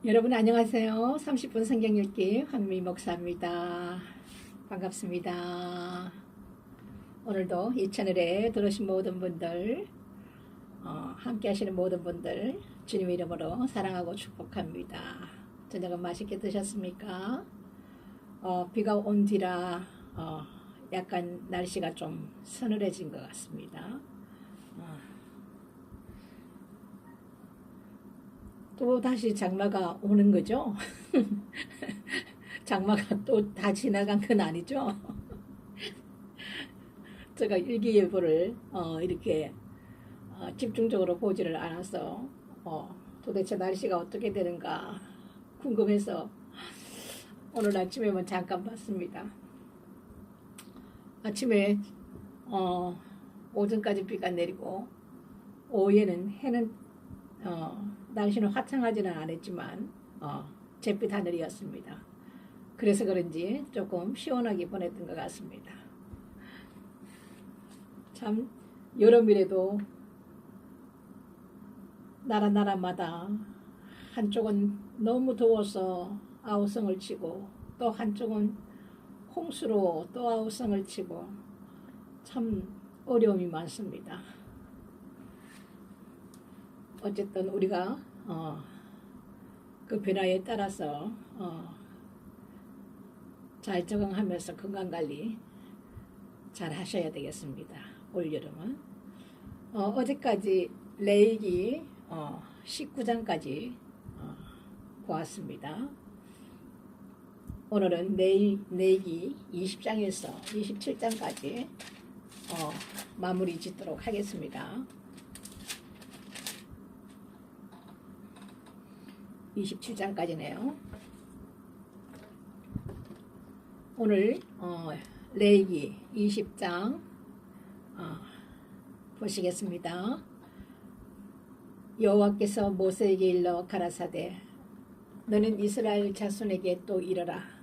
여러분 안녕하세요. 30분 성경 읽기 황미 목사입니다. 반갑습니다. 오늘도 이 채널에 들어오신 모든 분들, 함께 하시는 모든 분들 주님 이름으로 사랑하고 축복합니다. 저녁은 맛있게 드셨습니까? 비가 온 뒤라 약간 날씨가 좀 서늘해진 것 같습니다. 또 다시 장마가 오는 거죠? 장마가 또 다 지나간 건 아니죠? 제가 일기예보를 이렇게 집중적으로 보지를 않아서 도대체 날씨가 어떻게 되는가 궁금해서 오늘 아침에만 잠깐 봤습니다. 아침에 오전까지 비가 내리고 오후에는 해는 날씨는 화창하지는 않았지만 잿빛 하늘이었습니다. 그래서 그런지 조금 시원하게 보냈던 것 같습니다. 참 여름이라도 나라마다 한쪽은 너무 더워서 아우성을 치고 또 한쪽은 홍수로 또 아우성을 치고 참 어려움이 많습니다. 어쨌든 우리가 그 변화에 따라서 잘 적응하면서 건강관리 잘 하셔야 되겠습니다. 올여름은 어제까지 레이기 19장까지 보았습니다. 오늘은 레이기 20장에서 27장까지 마무리 짓도록 하겠습니다. 27장까지네요. 오늘 레위기 20장 보시겠습니다. 여호와께서 모세에게 일러 가라사대 너는 이스라엘 자손에게 또 이르라.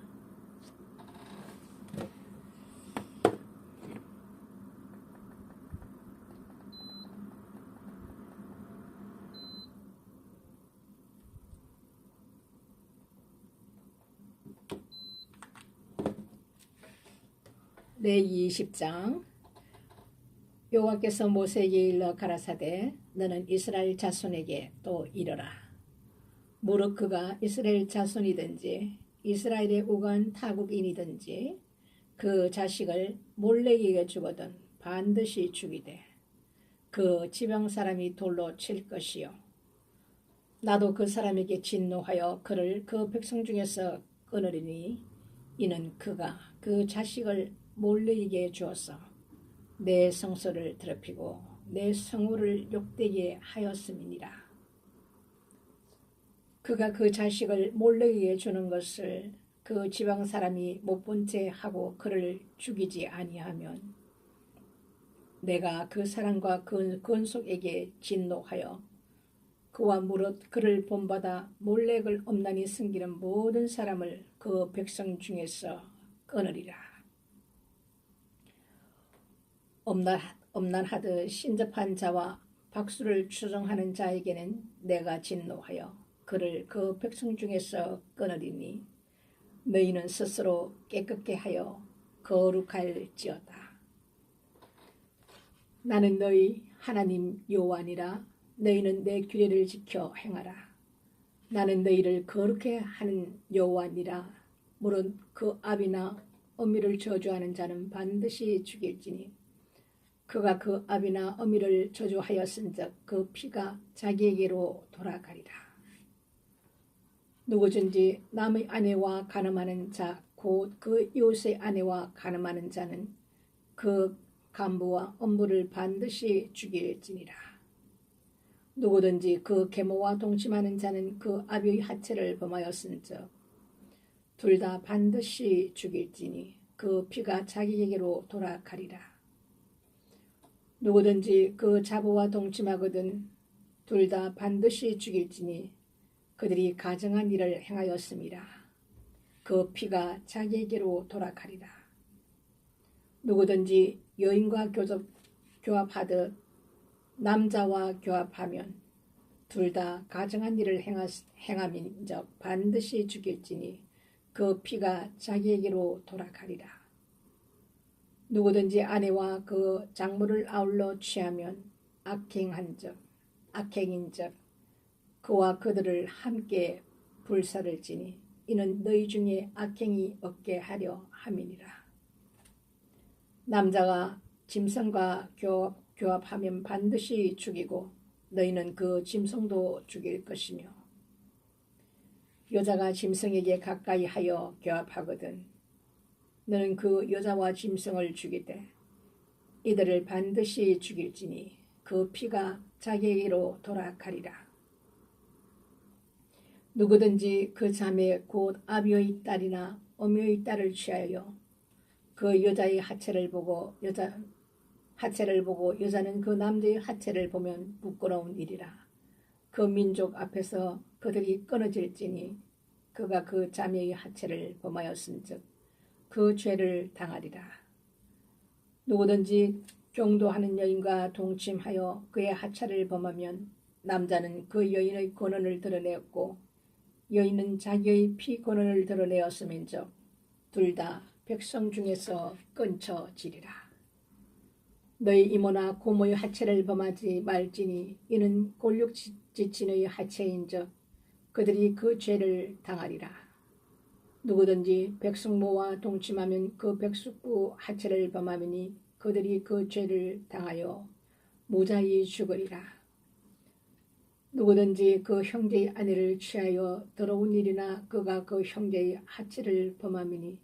레위기 20장 여호와께서 모세에게 일러 가라사대 너는 이스라엘 자손에게 또 이르라. 무릇 그가 이스라엘 자손이든지 이스라엘에 우간 타국인이든지 그 자식을 몰렉에게 주거든 반드시 죽이되 그 지방 사람이 돌로 칠 것이요 나도 그 사람에게 진노하여 그를 그 백성 중에서 끊으리니 이는 그가 그 자식을 몰렉에게 주어서 내 성소를 더럽히고 내 성호를 욕되게 하였음이니라. 그가 그 자식을 몰렉에게 주는 것을 그 지방 사람이 못 본 채 하고 그를 죽이지 아니하면 내가 그 사람과 그 권속에게 진노하여 그와 무릇 그를 본받아 몰렉을 엄난히 섬기는 모든 사람을 그 백성 중에서 끊으리라. 엄난하듯 신접한 자와 박수를 추정하는 자에게는 내가 진노하여 그를 그 백성 중에서 끊으리니 너희는 스스로 깨끗게 하여 거룩할지어다. 나는 너희 하나님 여호와니라. 너희는 내 규례를 지켜 행하라. 나는 너희를 거룩해 하는 여호와니라. 무릇 그 아비나 어미를 저주하는 자는 반드시 죽일지니 그가 그 아비나 어미를 저주하였은즉 그 피가 자기에게로 돌아가리라. 누구든지 남의 아내와 간음하는 자 곧 그 이웃의 아내와 간음하는 자는 그 간부와 엄부를 반드시 죽일지니라. 누구든지 그 계모와 동침하는 자는 그 아비의 하체를 범하였은즉 둘 다 반드시 죽일지니 그 피가 자기에게로 돌아가리라. 누구든지 그 자부와 동침하거든 둘 다 반드시 죽일지니 그들이 가증한 일을 행하였음이라. 그 피가 자기에게로 돌아가리라. 누구든지 여인과 교합하듯 남자와 교합하면 둘 다 가증한 일을 행함인적 반드시 죽일지니 그 피가 자기에게로 돌아가리라. 누구든지 아내와 그 장모를 아울러 취하면 악행인적 그와 그들을 함께 불사를 지니 이는 너희 중에 악행이 없게 하려 함이니라. 남자가 짐승과 교합하면 반드시 죽이고 너희는 그 짐승도 죽일 것이며 여자가 짐승에게 가까이 하여 교합하거든 너는 그 여자와 짐승을 죽이되 이들을 반드시 죽일지니 그 피가 자기에게로 돌아가리라. 누구든지 그 자매 곧 아비의 딸이나 어미의 딸을 취하여 그 여자의 하체를 보고 여자는 그 남자의 하체를 보면 부끄러운 일이라. 그 민족 앞에서 그들이 끊어질지니 그가 그 자매의 하체를 범하였은즉 그 죄를 당하리라. 누구든지 경도하는 여인과 동침하여 그의 하체를 범하면 남자는 그 여인의 권한을 드러내었고 여인은 자기의 피권을 드러내었음인즉 둘 다 백성 중에서 끊쳐지리라. 너희 이모나 고모의 하체를 범하지 말지니 이는 골육지친의 하체인즉 그들이 그 죄를 당하리라. 누구든지 백숙모와 동침하면 그 백숙부 하체를 범하니 그들이 그 죄를 당하여 무자히 죽으리라. 누구든지 그 형제의 아내를 취하여 더러운 일이나 그가 그 형제의 하체를 범하니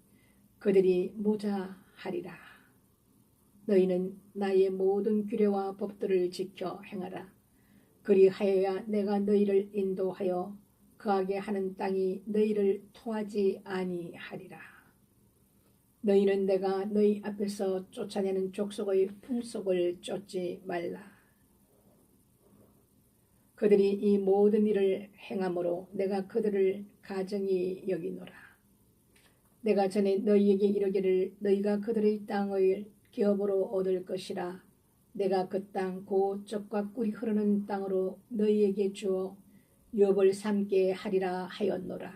그들이 무자하리라. 너희는 나의 모든 규례와 법들을 지켜 행하라. 그리하여야 내가 너희를 인도하여 거하게 하는 땅이 너희를 토하지 아니하리라. 너희는 내가 너희 앞에서 쫓아내는 족속의 풍속을 쫓지 말라. 그들이 이 모든 일을 행함으로 내가 그들을 가증히 여기노라. 내가 전에 너희에게 이르기를 너희가 그들의 땅을 기업으로 얻을 것이라. 내가 그 땅 곧 젖과 꿀이 흐르는 땅으로 너희에게 주어 유업을 삼게 하리라 하였노라.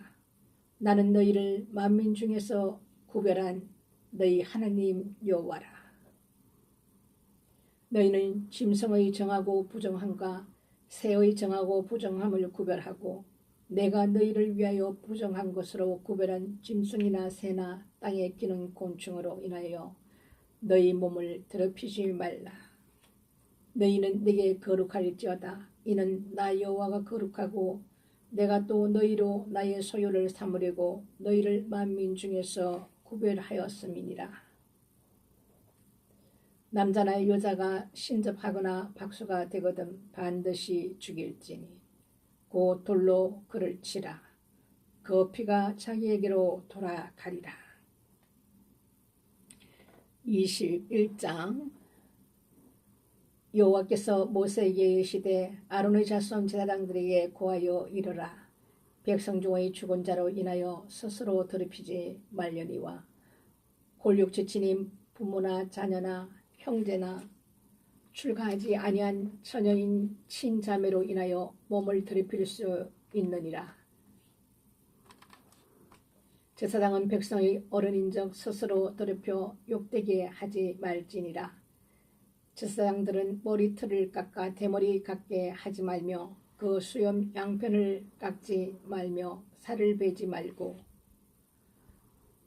나는 너희를 만민 중에서 구별한 너희 하나님 여호와라. 너희는 짐승의 정하고 부정함과 새의 정하고 부정함을 구별하고 내가 너희를 위하여 부정한 것으로 구별한 짐승이나 새나 땅에 기는 곤충으로 인하여 너희 몸을 더럽히지 말라. 너희는 내게 거룩할지어다. 이는 나 여호와가 거룩하고 내가 또 너희로 나의 소유를 삼으려고 너희를 만민 중에서 구별하였음이니라. 남자나 여자가 신접하거나 박수가 되거든 반드시 죽일지니 곧 돌로 그를 치라. 그 피가 자기에게로 돌아가리라. 21장 여호와께서 모세에게 이르시되 아론의 자손 제사장들에게 고하여 이르라. 백성 중의 죽은 자로 인하여 스스로 더럽히지 말려니와 골육지친인 부모나 자녀나 형제나 출가하지 아니한 처녀인 친자매로 인하여 몸을 더럽힐 수 있느니라. 제사장은 백성의 어른인적 스스로 더럽혀 욕되게 하지 말지니라. 제사장들은 머리털을 깎아 대머리 같게 하지 말며 그 수염 양편을 깎지 말며 살을 베지 말고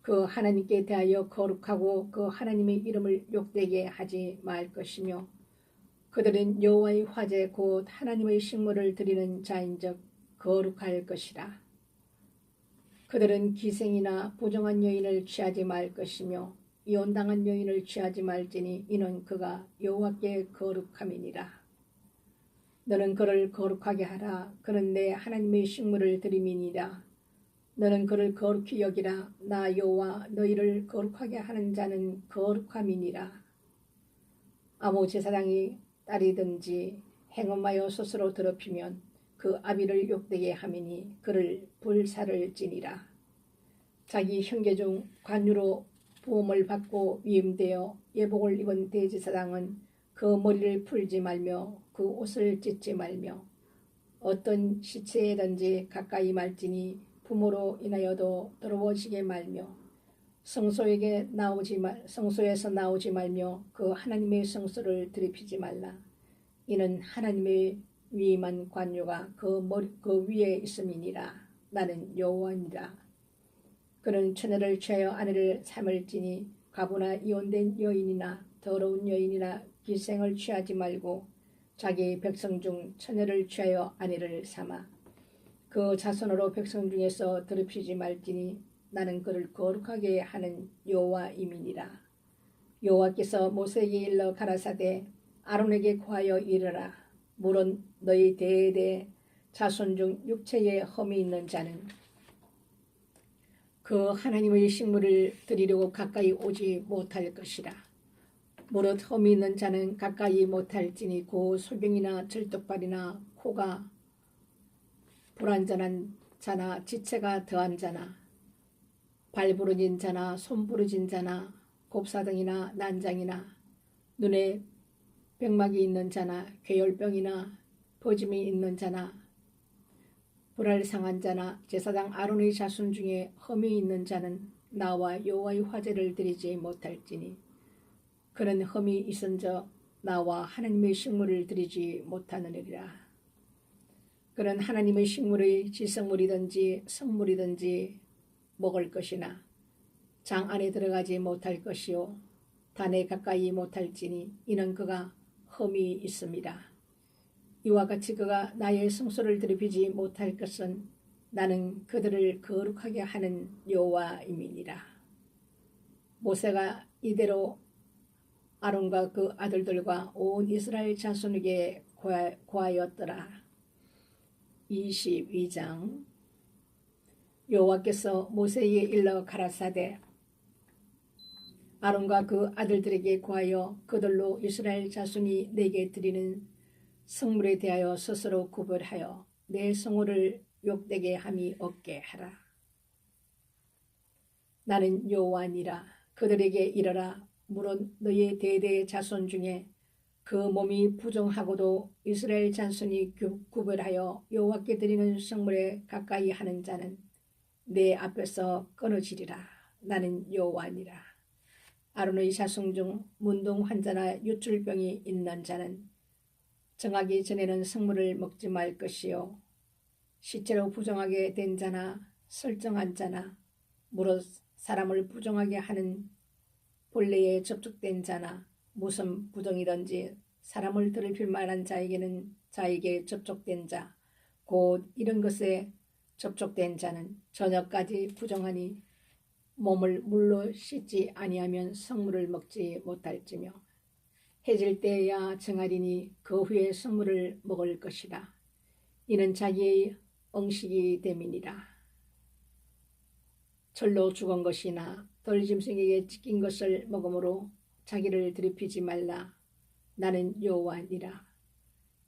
그 하나님께 대하여 거룩하고 그 하나님의 이름을 욕되게 하지 말 것이며 그들은 여호와의 화제 곧 하나님의 식물을 드리는 자인적 거룩할 것이라. 그들은 기생이나 부정한 여인을 취하지 말 것이며 이혼당한 여인을 취하지 말지니 이는 그가 여호와께 거룩함이니라. 너는 그를 거룩하게 하라. 그는 내 하나님의 식물을 드림이니라. 너는 그를 거룩히 여기라. 나 여호와 너희를 거룩하게 하는 자는 거룩함이니라. 아무 제사장이 딸이든지 행음하여 스스로 더럽히면 그 아비를 욕되게 함이니 그를 불사를 지니라. 자기 형제 중 관유로 부음을 받고 위임되어 예복을 입은 대제사장은 그 머리를 풀지 말며 그 옷을 찢지 말며 어떤 시체에든지 가까이 말지니 부모로 인하여도 더러워지게 말며 성소에서 나오지 말며 그 하나님의 성소를 더럽히지 말라. 이는 하나님의 위임한 관유가 그 위에 있음이니라. 나는 여호와니라. 그는 처녀를 취하여 아내를 삼을지니 과부나 이혼된 여인이나 더러운 여인이나 기생을 취하지 말고 자기 백성 중 처녀를 취하여 아내를 삼아 그 자손으로 백성 중에서 더럽히지 말지니 나는 그를 거룩하게 하는 여호와임이니라. 여호와께서 모세에게 일러 가라사대 아론에게 고하여 이르라. 물은 너희 대대 자손 중 육체에 흠이 있는 자는 그 하나님의 식물을 드리려고 가까이 오지 못할 것이라. 무릇 흠이 있는 자는 가까이 못할지니 곧 소경이나 절뚝발이나 코가 불완전한 자나 지체가 더한 자나 발 부러진 자나 손 부러진 자나 곱사등이나 난장이나 눈에 백막이 있는 자나 괴혈병이나 버짐이 있는 자나 불알 상한 자나 제사장 아론의 자손 중에 흠이 있는 자는 나와 여호와의 화제를 드리지 못할지니 그는 흠이 있은저 나와 하나님의 식물을 드리지 못하느니라. 그는 하나님의 식물의 지성물이든지 성물이든지 먹을 것이나 장 안에 들어가지 못할 것이요 단에 가까이 못할지니 이는 그가 흠이 있습니다. 이와 같이 그가 나의 성소를 더럽히지 못할 것은 나는 그들을 거룩하게 하는 여호와임이니라. 모세가 이대로 아론과 그 아들들과 온 이스라엘 자손에게 고하였더라. 22장. 여호와께서 모세에게 일러 가라사대 아론과 그 아들들에게 고하여 그들로 이스라엘 자손이 내게 드리는 성물에 대하여 스스로 구별하여 내 성호를 욕되게 함이 없게 하라. 나는 여호와니라. 그들에게 이르라. 물은 너희 대대 자손 중에 그 몸이 부정하고도 이스라엘 자손이 구별하여 여호와께 드리는 성물에 가까이 하는 자는 내 앞에서 끊어지리라. 나는 여호와니라. 아론의 자손 중 문둥 환자나 유출병이 있는 자는 정하기 전에는 성물을 먹지 말 것이요 시체로 부정하게 된 자나 설정한 자나 무릇 사람을 부정하게 하는 본래에 접촉된 자나 무슨 부정이든지 사람을 더럽힐 만한 자에게는 자에게 접촉된 자 곧 이런 것에 접촉된 자는 저녁까지 부정하니 몸을 물로 씻지 아니하면 성물을 먹지 못할지며 해질 때야 정하리니 그 후에 성물을 먹을 것이라. 이는 자기의 응식이 됨이니라. 철로 죽은 것이나 돌짐승에게 찢긴 것을 먹음으로 자기를 더럽히지 말라. 나는 여호와니라.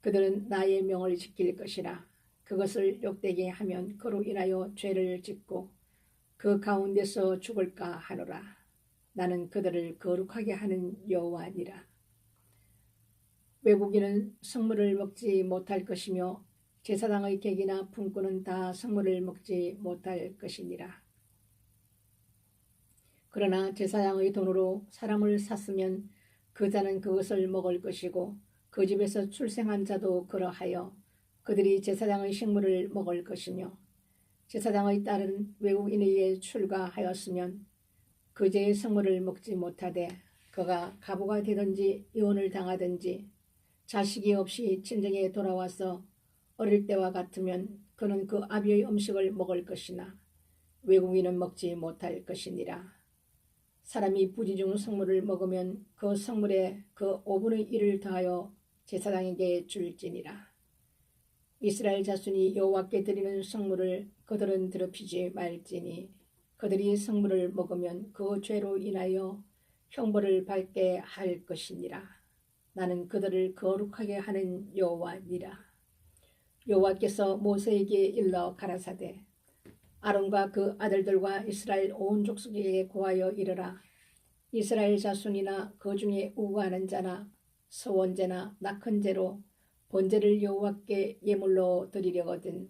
그들은 나의 명을 지킬 것이라. 그것을 욕되게 하면 그로 인하여 죄를 짓고 그 가운데서 죽을까 하노라. 나는 그들을 거룩하게 하는 여호와니라. 외국인은 성물을 먹지 못할 것이며 제사장의 객이나 품꾼은 다 성물을 먹지 못할 것이니라. 그러나 제사장의 돈으로 사람을 샀으면 그 자는 그것을 먹을 것이고 그 집에서 출생한 자도 그러하여 그들이 제사장의 식물을 먹을 것이며 제사장의 딸은 외국인에게 출가하였으면 그제의 성물을 먹지 못하되 그가 가부가 되든지 이혼을 당하든지 자식이 없이 친정에 돌아와서 어릴 때와 같으면 그는 그 아비의 음식을 먹을 것이나 외국인은 먹지 못할 것이니라. 사람이 부지 중 성물을 먹으면 그 성물에 그 5분의 1을 더하여 제사장에게 줄지니라. 이스라엘 자손이 여호와께 드리는 성물을 그들은 더럽히지 말지니 그들이 성물을 먹으면 그 죄로 인하여 형벌을 받게 할 것이니라. 나는 그들을 거룩하게 하는 여호와니라. 여호와께서 모세에게 일러 가라사대 아론과 그 아들들과 이스라엘 온 족속에게 고하여 이르라. 이스라엘 자손이나 그 중에 우고하는 자나 서원제나 낙헌제로 번제를 여호와께 예물로 드리려거든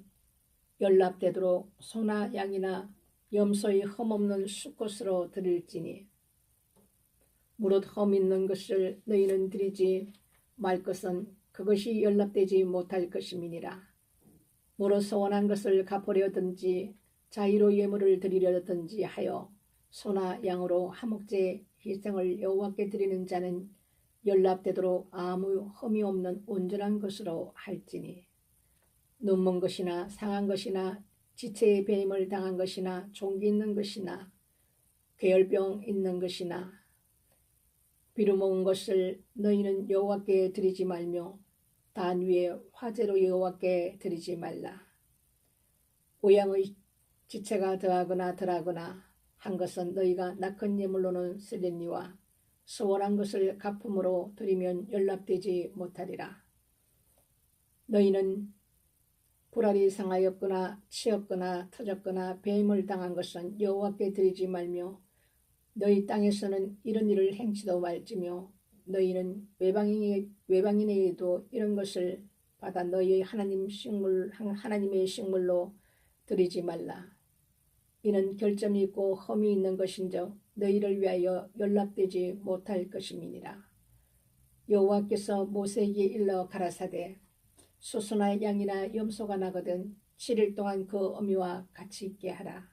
연락되도록 소나 양이나 염소의 흠없는 수컷으로 드릴지니 무릇 흠 있는 것을 너희는 드리지 말 것은 그것이 연락되지 못할 것임이니라. 무릇 소원한 것을 갚으려든지 자의로 예물을 드리려든지 하여 소나 양으로 화목제 희생을 여호와께 드리는 자는 연락되도록 아무 흠이 없는 온전한 것으로 할지니 눈먼 것이나 상한 것이나 지체의 배임을 당한 것이나 종기 있는 것이나 괴혈병 있는 것이나 비루먹은 것을 너희는 여호와께 드리지 말며 단 위에 화제로 여호와께 드리지 말라. 우양의 지체가 더하거나 덜하거나 한 것은 너희가 낙헌 예물로는 쓰리니와 소원한 것을 갚음으로 드리면 연락되지 못하리라. 너희는 불알이 상하였거나 치었거나 터졌거나 배임을 당한 것은 여호와께 드리지 말며 너희 땅에서는 이런 일을 행치도 말지며 너희는 외방인에게도 이런 것을 받아 너희의 하나님의 식물로 드리지 말라. 이는 결점이 있고 흠이 있는 것인즉 너희를 위하여 연락되지 못할 것임이니라. 여호와께서 모세에게 일러 가라사대 소소나 양이나 염소가 나거든 7일 동안 그 어미와 같이 있게 하라.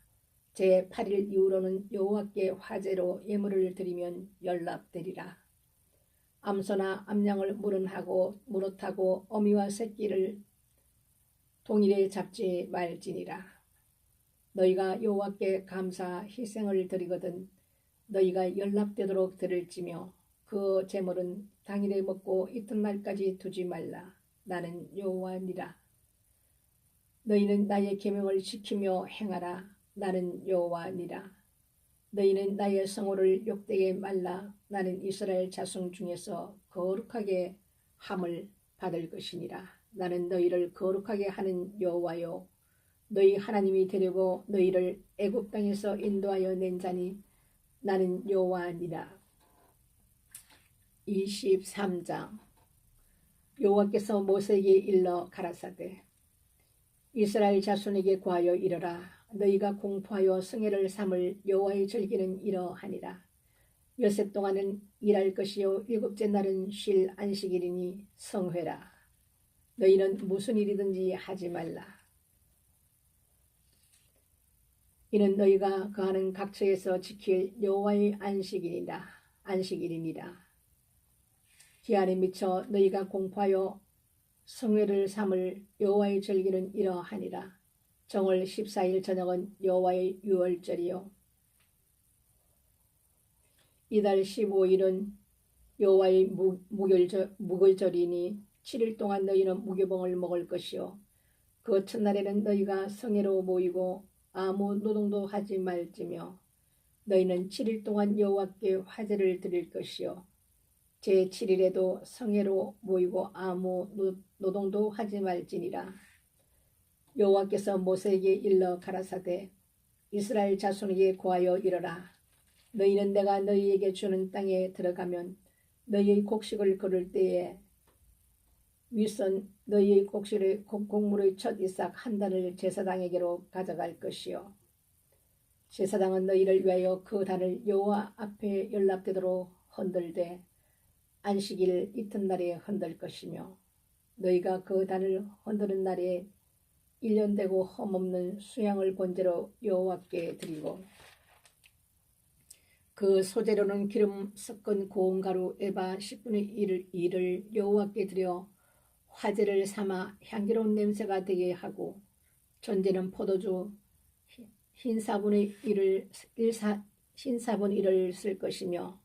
제8일 이후로는 여호와께 화제로 예물을 드리면 연락되리라. 암소나 암양을 무릇하고 어미와 새끼를 동일에 잡지 말지니라. 너희가 여호와께 감사 희생을 드리거든 너희가 연락되도록 드릴지며 그 제물은 당일에 먹고 이튿날까지 두지 말라. 나는 여호와니라. 너희는 나의 계명을 지키며 행하라. 나는 여호와니라. 너희는 나의 성호를 욕되게 말라. 나는 이스라엘 자손 중에서 거룩하게 함을 받을 것이니라. 나는 너희를 거룩하게 하는 여호와요 너희 하나님이 되려고 너희를 애굽 땅에서 인도하여 낸 자니 나는 여호와니라. 23장 여호와께서 모세에게 일러 가라사대 이스라엘 자손에게 구하여 이르라. 너희가 공포하여 성회를 삼을 여호와의 절기는 이러하니라. 여섯 동안은 일할 것이요 일곱째 날은 쉴 안식일이니 성회라. 너희는 무슨 일이든지 하지 말라. 이는 너희가 거하는 각처에서 지킬 여호와의 안식일이니라. 기한에 미쳐 너희가 공포하여 성회를 삼을 여호와의 절기는 이러하니라. 정월 14일 저녁은 여호와의 유월절이요 이달 15일은 여호와의 무교절이니 7일 동안 너희는 무교봉을 먹을 것이요 그 첫날에는 너희가 성회로 모이고 아무 노동도 하지 말지며 너희는 7일 동안 여호와께 화제를 드릴 것이요 제7일에도 성회로 모이고 아무 노동도 하지 말지니라. 여호와께서 모세에게 일러 가라사대 이스라엘 자손에게 고하여 이르라. 너희는 내가 너희에게 주는 땅에 들어가면 너희의 곡식을 거둘 때에 윗선 너희의 곡물의 첫 이삭 한 단을 제사장에게로 가져갈 것이요 제사장은 너희를 위하여 그 단을 여호와 앞에 연락되도록 흔들되 안식일 이튿날에 흔들 것이며 너희가 그 단을 흔드는 날에 1년 되고 흠없는 수양을 번제로 여호와께 드리고 그 소재로는 기름 섞은 고운 가루 에바 10분의 1을 여호와께 드려 화제를 삼아 향기로운 냄새가 되게 하고 전제는 포도주 흰 4분의 1을 쓸 것이며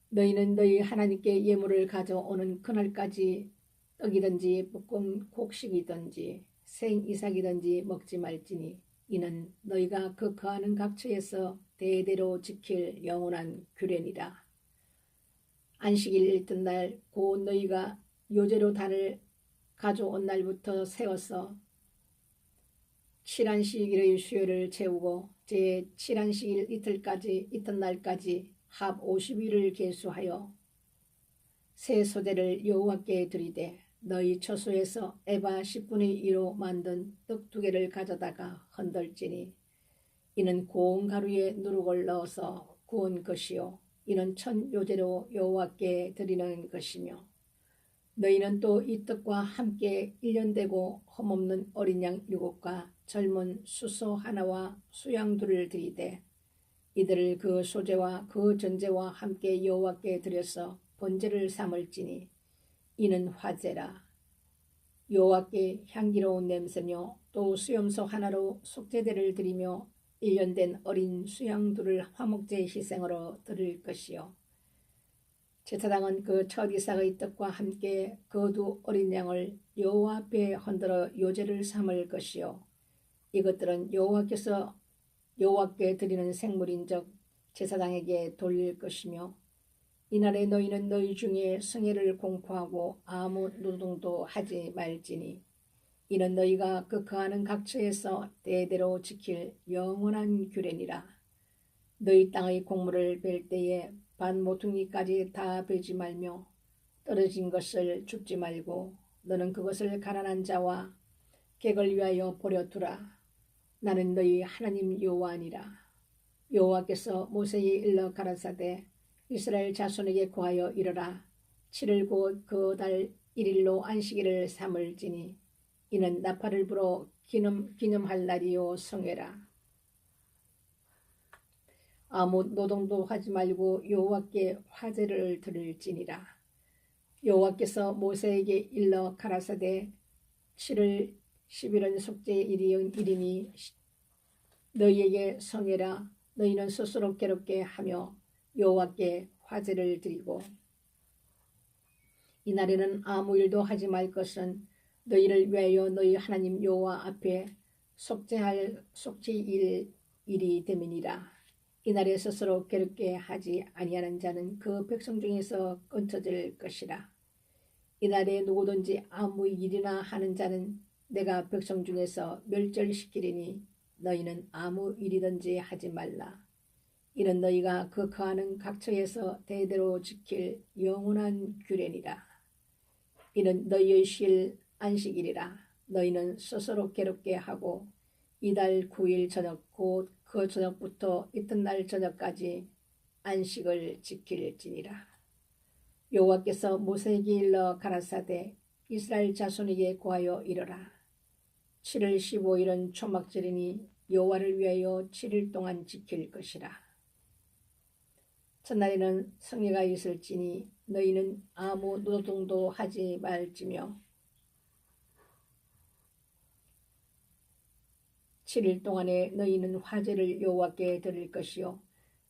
너희는 너희 하나님께 예물을 가져오는 그날까지 떡이든지 볶은 곡식이든지 생 이삭이든지 먹지 말지니 이는 너희가 그 거하는 각처에서 대대로 지킬 영원한 규례니라. 안식일 이튿날 곧 너희가 요제로 단을 가져온 날부터 세워서 7안식일의 수요를 채우고 제7안식일 이튿날까지 합 50일을 계수하여 새 소재를 여호와께 드리되 너희 처소에서 에바 10분의 1로 만든 떡 2개를 가져다가 흔들지니 이는 고운 가루에 누룩을 넣어서 구운 것이요 이는 천 요제로 여호와께 드리는 것이며 너희는 또 이 떡과 함께 1년 되고 흠없는 어린 양 7과 젊은 수소 하나와 수양 2를 드리되 이들을 그 소제와 그 전제와 함께 여호와께 드려서 번제를 삼을지니 이는 화제라. 여호와께 향기로운 냄새며 또 수염소 하나로 속죄제를 드리며 1년 된 어린 수양 2를 화목제 희생으로 드릴 것이요 제사장은 그 첫 이삭의 떡과 함께 그 2 어린 양을 여호와 앞에 흔들어 요제를 삼을 것이요 이것들은 여호와께 드리는 생물인즉 제사장에게 돌릴 것이며 이날에 너희는 너희 중에 성회를 공포하고 아무 노동도 하지 말지니 이는 너희가 그 거하는 각처에서 대대로 지킬 영원한 규례니라. 너희 땅의 곡물을 벨 때에 반 모퉁이까지 다 베지 말며 떨어진 것을 줍지 말고 너는 그것을 가난한 자와 객을 위하여 버려두라. 나는 너희 하나님 여호와니라. 여호와께서 모세에게 일러 가라사대 이스라엘 자손에게 고하여 이르라. 7일 곧 그 달 1일로 안식일을 삼을지니 이는 나팔을 불어 기념할 날이요 성회라. 아무 노동도 하지 말고 여호와께 화제를 드릴지니라. 여호와께서 모세에게 일러 가라사대 7일 10일은 속죄일이니 너희에게 성회라. 너희는 스스로 괴롭게 하며 여호와께 화제를 드리고 이날에는 아무 일도 하지 말 것은 너희를 위하여 너희 하나님 여호와 앞에 속죄할 속죄일이 됨이니라. 이날에 스스로 괴롭게 하지 아니하는 자는 그 백성 중에서 끊어질 것이라. 이날에 누구든지 아무 일이나 하는 자는 내가 백성 중에서 멸절시키리니 너희는 아무 일이든지 하지 말라. 이는 너희가 그 거하는 각처에서 대대로 지킬 영원한 규례니라. 이는 너희의 쉴 안식일이라. 너희는 스스로 괴롭게 하고 이달 9일 저녁 곧 그 저녁부터 이튿날 저녁까지 안식을 지킬지니라. 여호와께서 모세에게 일러 가라사대 이스라엘 자손에게 고하여 이르라. 7월 15일은 초막절이니 여호와를 위하여 7일 동안 지킬 것이라. 첫날에는 성회가 있을지니 너희는 아무 노동도 하지 말지며 7일 동안에 너희는 화제를 여호와께 드릴 것이요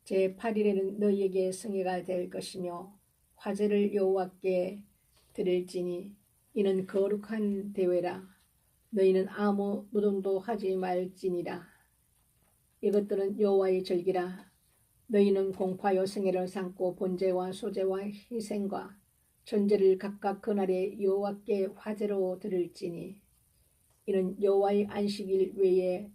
제8일에는 너희에게 성회가 될 것이며 화제를 여호와께 드릴지니 이는 거룩한 대회라. 너희는 아무 노동도 하지 말지니라. 이것들은 여호와의 절기라. 너희는 공파여 성회를 삼고 번제와 소제와 희생과 전제를 각각 그날에 여호와께 화제로 드릴지니 이는 여호와의 안식일 외에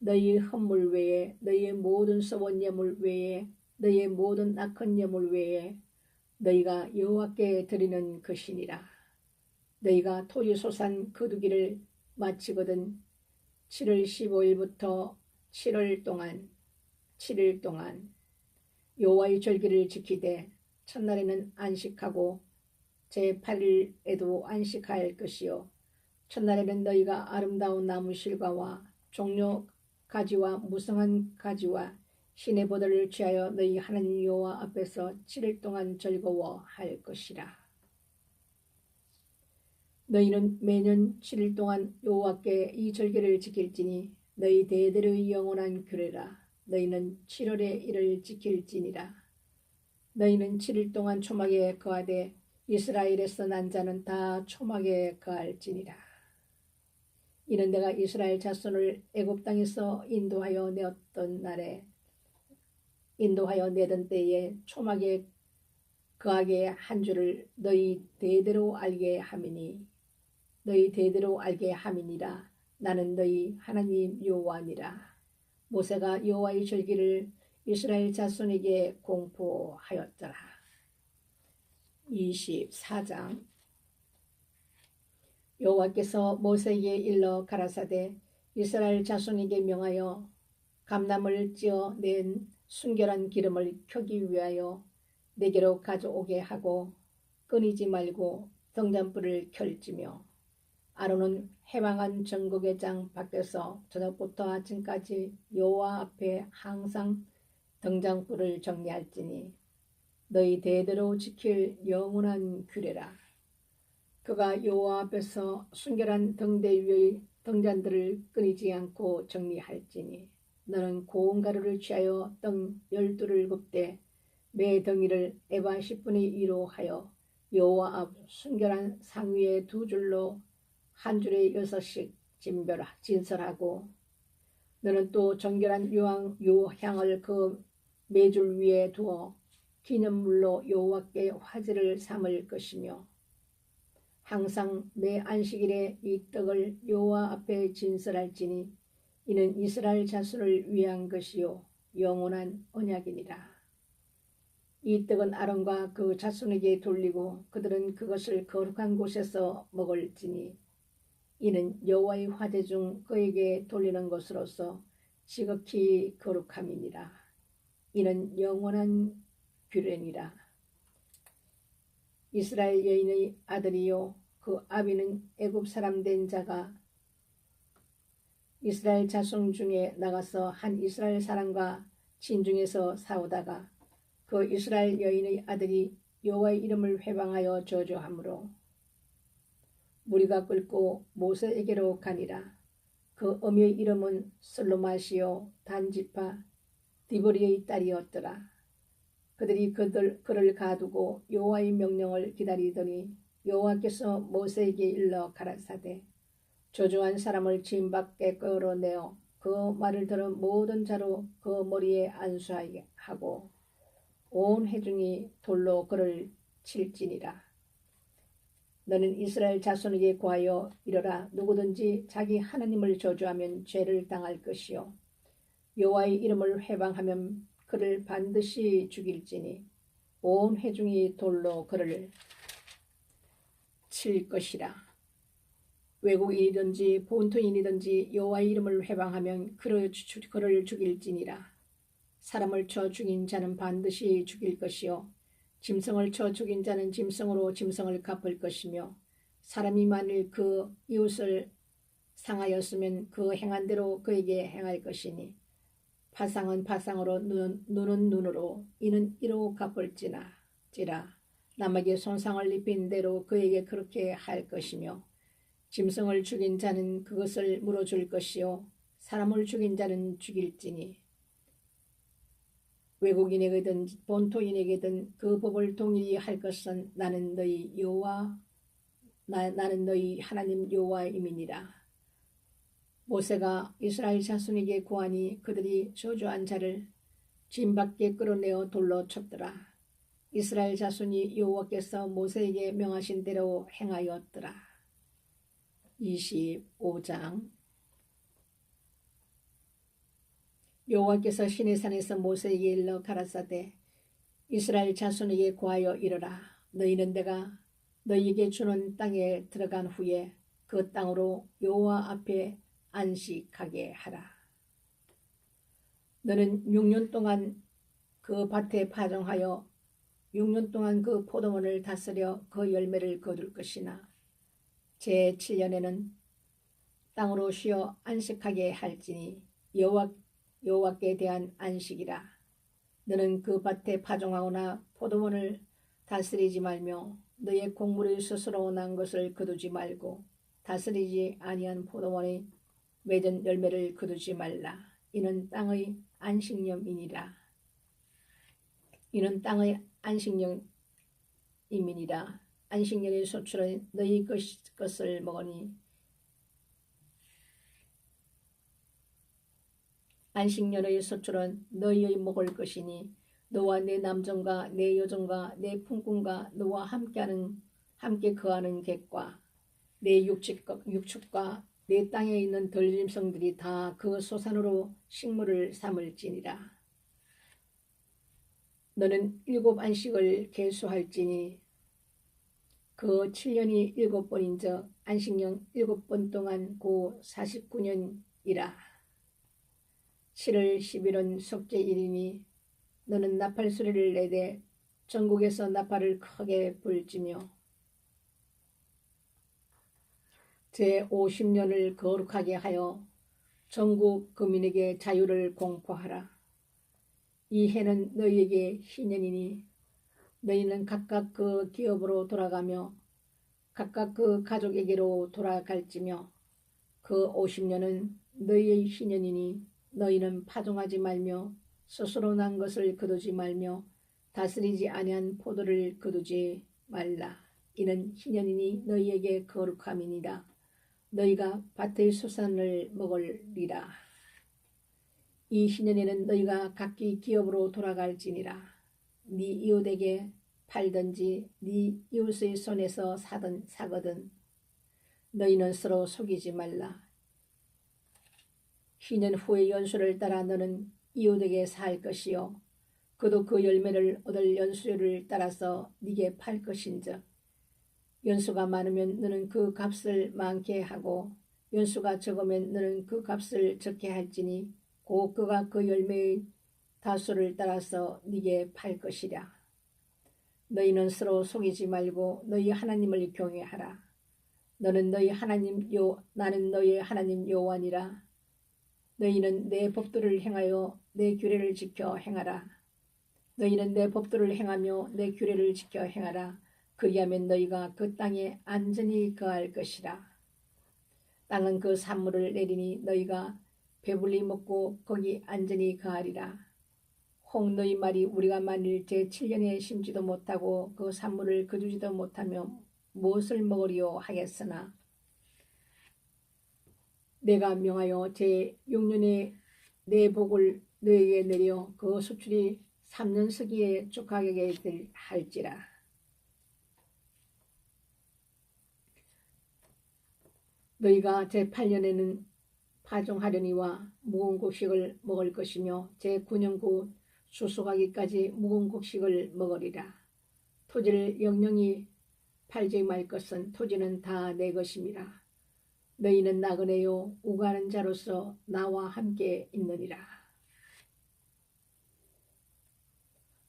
너희의 헌물 외에 너희의 모든 서원 예물 외에 너희의 모든 낙헌 예물 외에 너희가 여호와께 드리는 것이니라. 너희가 토지 소산 거두기를 마치거든 7월 15일부터 7일 동안 여호와의 절기를 지키되 첫날에는 안식하고 제8일에도 안식할 것이요 첫날에는 너희가 아름다운 나무 실과와 종려 가지와 무성한 가지와 신의 보들을 취하여 너희 하나님 여호와 앞에서 7일 동안 즐거워할 것이라. 너희는 매년 7일 동안 여호와께 이 절기를 지킬지니 너희 대대로의 영원한 규례라. 너희는 7월에 이를 지킬지니라. 너희는 7일 동안 초막에 거하되 이스라엘에서 난 자는 다 초막에 거할지니라. 이는 내가 이스라엘 자손을 애굽 땅에서 인도하여 내던 때에 초막에 거하게 한 줄을 너희 대대로 알게 함이니라. 나는 너희 하나님 여호와니라. 모세가 여호와의 절기를 이스라엘 자손에게 공포하였더라. 24장 여호와께서 모세에게 일러 가라사대 이스라엘 자손에게 명하여 감람을 찌어 낸 순결한 기름을 켜기 위하여 내게로 가져오게 하고 끊이지 말고 등잔불을 켤지며 아론은 해방한 전국의 장 밖에서 저녁부터 아침까지 여호와 앞에 항상 등잔불을 정리할지니 너희 대대로 지킬 영원한 규례라. 그가 여호와 앞에서 순결한 등대 위의 등잔들을 끊이지 않고 정리할지니 너는 고운 가루를 취하여 등 12를 굽되 매 덩이를 에바 10분의 2로 하여 여호와 앞 순결한 상위에 2줄로 한 줄에 6씩 진설하고 너는 또 정결한 유향을 그 매줄 위에 두어 기념물로 여호와께 화제를 삼을 것이며 항상 매 안식일에 이 떡을 여호와 앞에 진설할지니 이는 이스라엘 자손을 위한 것이요 영원한 언약이니라. 이 떡은 아론과 그 자손에게 돌리고 그들은 그것을 거룩한 곳에서 먹을지니 이는 여호와의 화제 중 그에게 돌리는 것으로서 지극히 거룩함이니라. 이는 영원한 규례니라. 이스라엘 여인의 아들이요 그 아비는 애굽 사람 된 자가 이스라엘 자손 중에 나가서 한 이스라엘 사람과 진중에서 싸우다가 그 이스라엘 여인의 아들이 여호와의 이름을 회방하여 저주하므로 무리가 끓고 모세에게로 가니라. 그 어미의 이름은 슬로마시요 단지파 디보리의 딸이었더라. 그들이 그를 가두고 여호와의 명령을 기다리더니 여호와께서 모세에게 일러 가라사대 저주한 사람을 진 밖에 끌어내어 그 말을 들은 모든 자로 그 머리에 안수하게 하고 온 회중이 돌로 그를 칠지니라. 너는 이스라엘 자손에게 구하여 이르라. 누구든지 자기 하나님을 저주하면 죄를 당할 것이요 여호와의 이름을 회방하면 그를 반드시 죽일지니 온 회중이 돌로 그를 칠 것이라. 외국인이든지 본토인이든지 여호와의 이름을 회방하면 그를 죽일지니라. 사람을 쳐 죽인 자는 반드시 죽일 것이요 짐승을 쳐 죽인 자는 짐승으로 짐승을 갚을 것이며 사람이 만일 그 이웃을 상하였으면 그 행한 대로 그에게 행할 것이니 파상은 파상으로 눈은 눈으로 이는 이로 갚을지라. 남에게 손상을 입힌 대로 그에게 그렇게 할 것이며 짐승을 죽인 자는 그것을 물어줄 것이요 사람을 죽인 자는 죽일지니 외국인에게든 본토인에게든 그 법을 동일히 할 것은 나는 너희 하나님 여호와임이니라. 모세가 이스라엘 자손에게 구하니 그들이 저주한 자를 진 밖에 끌어내어 돌로 쳤더라. 이스라엘 자손이 여호와께서 모세에게 명하신 대로 행하였더라. 25장 여호와께서 시내산에서 모세에게 일러 가라사대 이스라엘 자손에게 구하여 이르라. 너희는 내가 너희에게 주는 땅에 들어간 후에 그 땅으로 여호와 앞에 안식하게 하라. 너는 6년 동안 그 밭에 파종하여 6년 동안 그 포도원을 다스려 그 열매를 거둘 것이나 제7년에는 땅으로 쉬어 안식하게 할지니 여호와께 대한 안식이라. 너는 그 밭에 파종하거나 포도원을 다스리지 말며 너의 곡물이 스스로 난 것을 거두지 말고 다스리지 아니한 포도원의 맺은 열매를 거두지 말라. 이는 땅의 안식년이니라. 이는 땅의 안식년임이니라. 안식년의 소출은 너희 것을 먹으니 안식년의 소출은 너희의 먹을 것이니 너와 내 남종과 내 여종과 내 품꾼과 너와 함께 거하는 객과 내 육축과 내 땅에 있는 들짐승들이 다 그 소산으로 식물을 삼을지니라. 너는 7 안식을 계수할지니 그 7년이 7번인즉 안식년 7번 동안 고 49년이라. 7월 10일은 속죄일이니 너는 나팔 소리를 내되 전국에서 나팔을 크게 불지며 제50년을 거룩하게 하여 전국 거민에게 자유를 공포하라. 이 해는 너희에게 희년이니 너희는 각각 그 기업으로 돌아가며 각각 그 가족에게로 돌아갈지며 그 50년은 너희의 희년이니 너희는 파종하지 말며 스스로 난 것을 거두지 말며 다스리지 아니한 포도를 거두지 말라. 이는 희년이니 너희에게 거룩함이니라. 너희가 밭의 수산을 먹으리라. 이 희년에는 너희가 각기 기업으로 돌아갈지니라. 네 이웃에게 팔든지 네 이웃의 손에서 사거든 너희는 서로 속이지 말라. 희년 후의 연수를 따라 너는 이웃에게 살 것이요 그도 그 열매를 얻을 연수를 따라서 네게 팔 것인즉 연수가 많으면 너는 그 값을 많게 하고 연수가 적으면 너는 그 값을 적게 할지니 곧 그가 그 열매의 다수를 따라서 네게 팔 것이랴. 너희는 서로 속이지 말고 너희 하나님을 경외하라. 나는 너희 하나님 여호와니라. 너희는 내 법도를 행하여 내 규례를 지켜 행하라. 너희는 내 법도를 행하며 내 규례를 지켜 행하라. 그리하면 너희가 그 땅에 안전히 거할 것이라. 땅은 그 산물을 내리니 너희가 배불리 먹고 거기 안전히 거하리라. 혹 너희 말이 우리가 만일 제7년에 심지도 못하고 그 산물을 거두지도 못하며 무엇을 먹으리요 하겠으나 내가 명하여 제6년에 내 복을 너에게 내려 그 수출이 3년 서기에 족하게 할지라. 너희가 제8년에는 파종하려니와 묵은 곡식을 먹을 것이며 제9년 곧 수수하기까지 묵은 곡식을 먹으리라. 토지를 영영히 팔지 말 것은 토지는 다 내 것임이라. 너희는 나그네요 우가는 자로서 나와 함께 있느니라.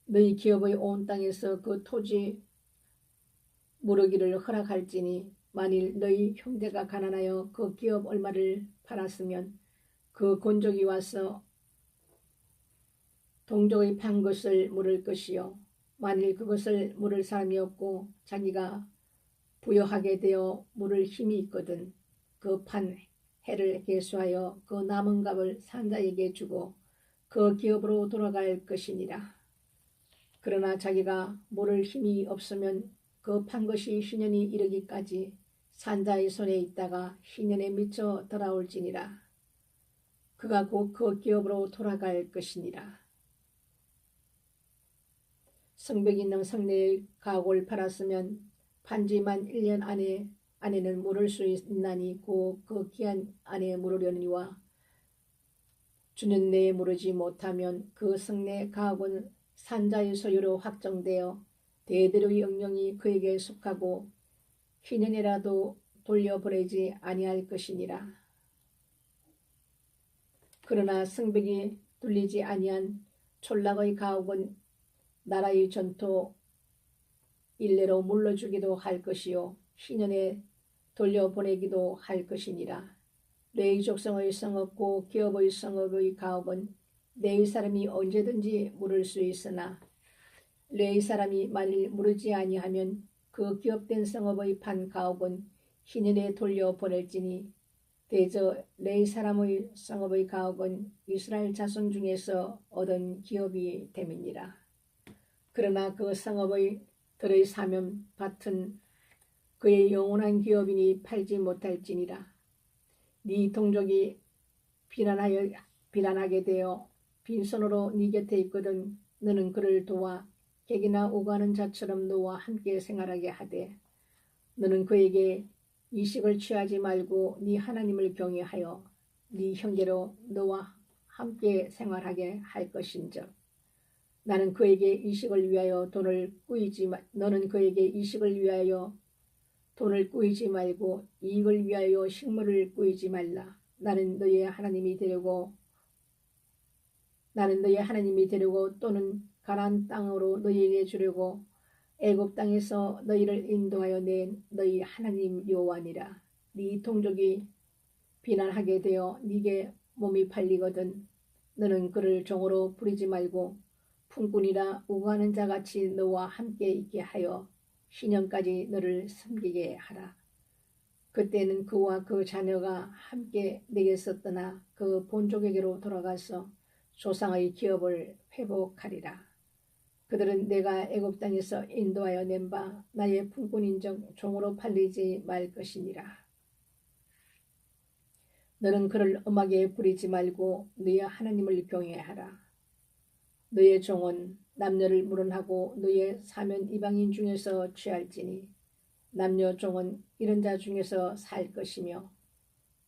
너희 기업의 온 땅에서 그 토지 무르기를 허락할지니 만일 너희 형제가 가난하여 그 기업 얼마를 팔았으면 그 권족이 와서 동족의 판 것을 물을 것이요 만일 그것을 물을 사람이 없고 자기가 부여하게 되어 물을 힘이 있거든 그 판 해를 계수하여 그 남은 값을 산자에게 주고 그 기업으로 돌아갈 것이니라. 그러나 자기가 물을 힘이 없으면 그 판 것이 희년이 이르기까지 산자의 손에 있다가 희년에 미쳐 돌아올지니라. 그가 곧 그 기업으로 돌아갈 것이니라. 성벽 있는 성내의 가옥을 팔았으면 판지만 1년 안에는 물을 수 있나니 곧 그 기한 안에 물으려니와 주년 내에 물으지 못하면 그 성내 가옥은 산자의 소유로 확정되어 대대로 영영이 그에게 속하고 희년이라도 돌려보내지 아니할 것이니라. 그러나 성벽이 뚫리지 아니한 촌락의 가옥은 나라의 전토 일례로 물러주기도 할 것이요 희년에 돌려보내기도 할 것이니라. 레위 족성의 성읍고 기업의 성읍의 가옥은 레위 사람이 언제든지 물을 수 있으나 레위 사람이 만일 물으지 아니하면 그 기업된 성읍의 판 가옥은 희년에 돌려보낼지니 대저 레위 사람의 성읍의 가옥은 이스라엘 자손 중에서 얻은 기업이 됨이니라. 그러나 그 성읍의 들의 사면 밭은 그의 영원한 기업이니 팔지 못할지니라. 네 동족이 비난하게 되어 빈손으로 네 곁에 있거든 너는 그를 도와 객이나 오가는 자처럼 너와 함께 생활하게 하되 너는 그에게 이식을 취하지 말고 네 하나님을 경외하여 네 형제로 너와 함께 생활하게 할 것인즉 나는 그에게 이식을 위하여 돈을 꾸이지만 너는 그에게 이식을 위하여 돈을 꾸이지 말고 이익을 위하여 식물을 꾸이지 말라. 나는 너의 하나님이 되려고 또는 가나안 땅으로 너희에게 주려고 애굽 땅에서 너희를 인도하여 낸 너희 하나님 여호와니라. 네 동족이 비난하게 되어 네게 몸이 팔리거든 너는 그를 종으로 부리지 말고 품꾼이라 우고하는 자같이 너와 함께 있게 하여 신년까지 너를 섬기게 하라. 그때는 그와 그 자녀가 함께 내게서 떠나 그 본족에게로 돌아가서 조상의 기업을 회복하리라. 그들은 내가 애굽 땅에서 인도하여 낸 바 나의 품꾼인적 종으로 팔리지 말 것이니라. 너는 그를 음악에 부리지 말고 너의 하나님을 경외하라. 너의 종은 남녀를 물은하고 너의 사면 이방인 중에서 취할지니 남녀 종은 이런 자 중에서 살 것이며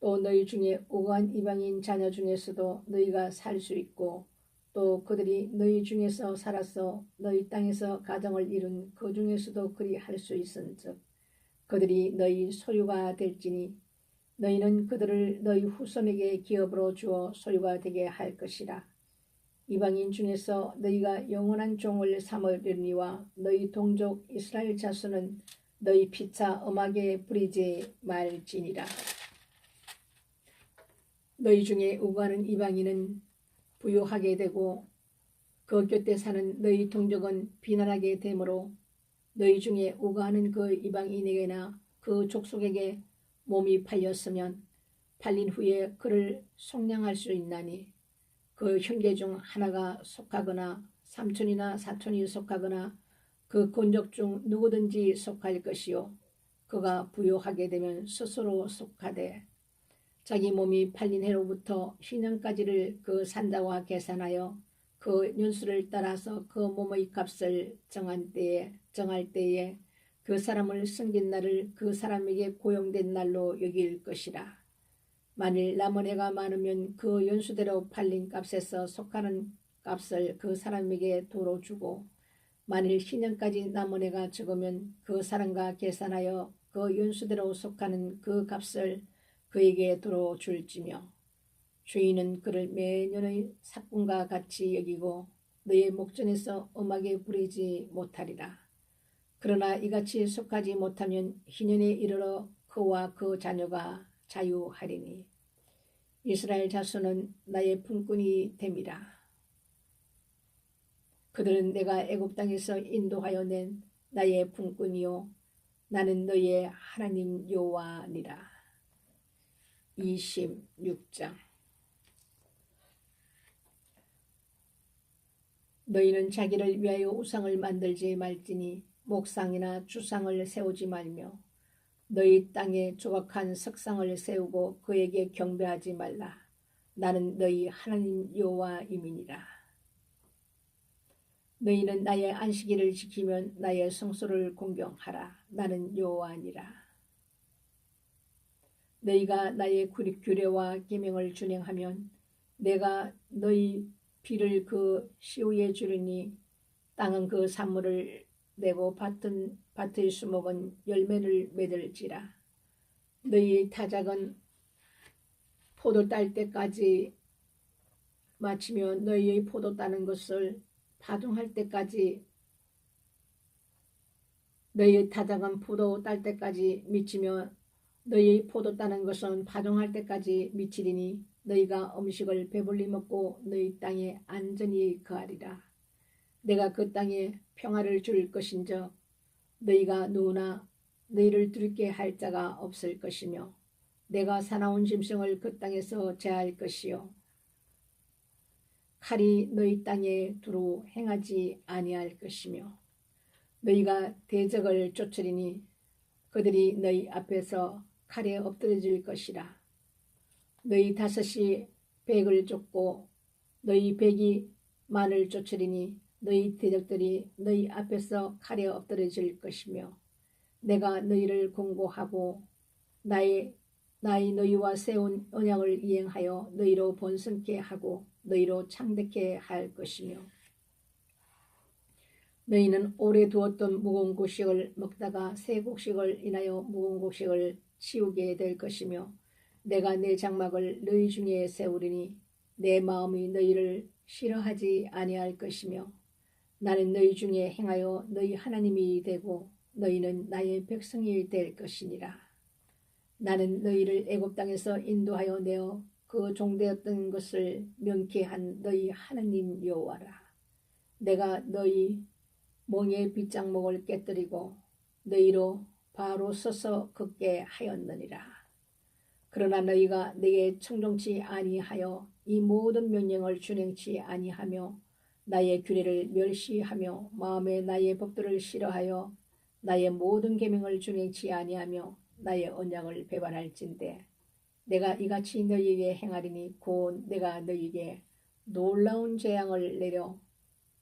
또 너희 중에 우고한 이방인 자녀 중에서도 너희가 살 수 있고 또 그들이 너희 중에서 살아서 너희 땅에서 가정을 이룬 그 중에서도 그리 할 수 있은즉 그들이 너희 소유가 될지니 너희는 그들을 너희 후손에게 기업으로 주어 소유가 되게 할 것이라. 이방인 중에서 너희가 영원한 종을 삼으려니와 너희 동족 이스라엘 자손은 너희 피차 음악에 부리지 말지니라. 너희 중에 우고하는 이방인은 부유하게 되고 그 곁에 사는 너희 동족은 비난하게 되므로 너희 중에 우고하는 그 이방인에게나 그 족속에게 몸이 팔렸으면 팔린 후에 그를 속량할 수 있나니 그 형제 중 하나가 속하거나 삼촌이나 사촌이 속하거나 그 권족 중 누구든지 속할 것이요 그가 부유하게 되면 스스로 속하되 자기 몸이 팔린 해로부터 신년까지를 그 산자와 계산하여 그 년수를 따라서 그 몸의 값을 정할 때에 그 사람을 섬긴 날을 그 사람에게 고용된 날로 여길 것이라. 만일 남은 해가 많으면 그 연수대로 팔린 값에서 속하는 값을 그 사람에게 도로 주고 만일 신년까지 남은 해가 적으면 그 사람과 계산하여 그 연수대로 속하는 그 값을 그에게 도로 줄지며 주인은 그를 매년의 삭금과 같이 여기고 너의 목전에서 음악에 부리지 못하리라. 그러나 이같이 속하지 못하면 희년에 이르러 그와 그 자녀가 자유하리니 이스라엘 자손은 나의 품꾼이 됨이라. 그들은 내가 애굽 땅에서 인도하여 낸 나의 품꾼이요 나는 너의 하나님 여호와니라. 26장. 너희는 자기를 위하여 우상을 만들지 말지니 목상이나 주상을 세우지 말며 너희 땅에 조각한 석상을 세우고 그에게 경배하지 말라. 나는 너희 하나님 여호와임이니라. 너희는 나의 안식일을 지키면 나의 성소를 공경하라. 나는 여호와니라. 너희가 나의 규례와 계명을 준행하면 내가 너희 비를 그 시우에 주리니 땅은 그 산물을 내고 밭의 수목은 열매를 맺을지라. 너희 타작은 포도 딸 때까지 마치며 너희의 포도 따는 것을 파종할 때까지 너희의 타작은 포도 딸 때까지 미치며 너희의 포도 따는 것은 파종할 때까지 미치리니 너희가 음식을 배불리 먹고 너희 땅에 안전히 거하리라. 내가 그 땅에 평화를 줄 것인즉 너희가 누구나 너희를 두렵게 할 자가 없을 것이며 내가 사나운 짐승을 그 땅에서 제할 것이요 칼이 너희 땅에 두루 행하지 아니할 것이며 너희가 대적을 쫓으리니 그들이 너희 앞에서 칼에 엎드러질 것이라. 너희 다섯이 백을 쫓고 너희 백이 만을 쫓으리니 너희 대적들이 너희 앞에서 칼에 엎드러질 것이며 내가 너희를 공고하고 나의 너희와 세운 언약을 이행하여 너희로 번성케 하고 너희로 창대케 할 것이며 너희는 오래 두었던 무거운 곡식을 먹다가 새 곡식을 인하여 무거운 곡식을 치우게 될 것이며 내가 내 장막을 너희 중에 세우리니 내 마음이 너희를 싫어하지 아니할 것이며 나는 너희 중에 행하여 너희 하나님이 되고 너희는 나의 백성이 될 것이니라. 나는 너희를 애굽 땅에서 인도하여 내어 그 종되었던 것을 명케한 너희 하나님 여호와라. 내가 너희 멍에 빗장목을 깨뜨리고 너희로 바로 서서 걷게 하였느니라. 그러나 너희가 내게 청종치 아니하여 이 모든 명령을 준행치 아니하며 나의 규례를 멸시하며 마음에 나의 법도를 싫어하여 나의 모든 계명을 준행치 아니하며 나의 언약을 배반할진대 내가 이같이 너희에게 행하리니 곧 내가 너희에게 놀라운 재앙을 내려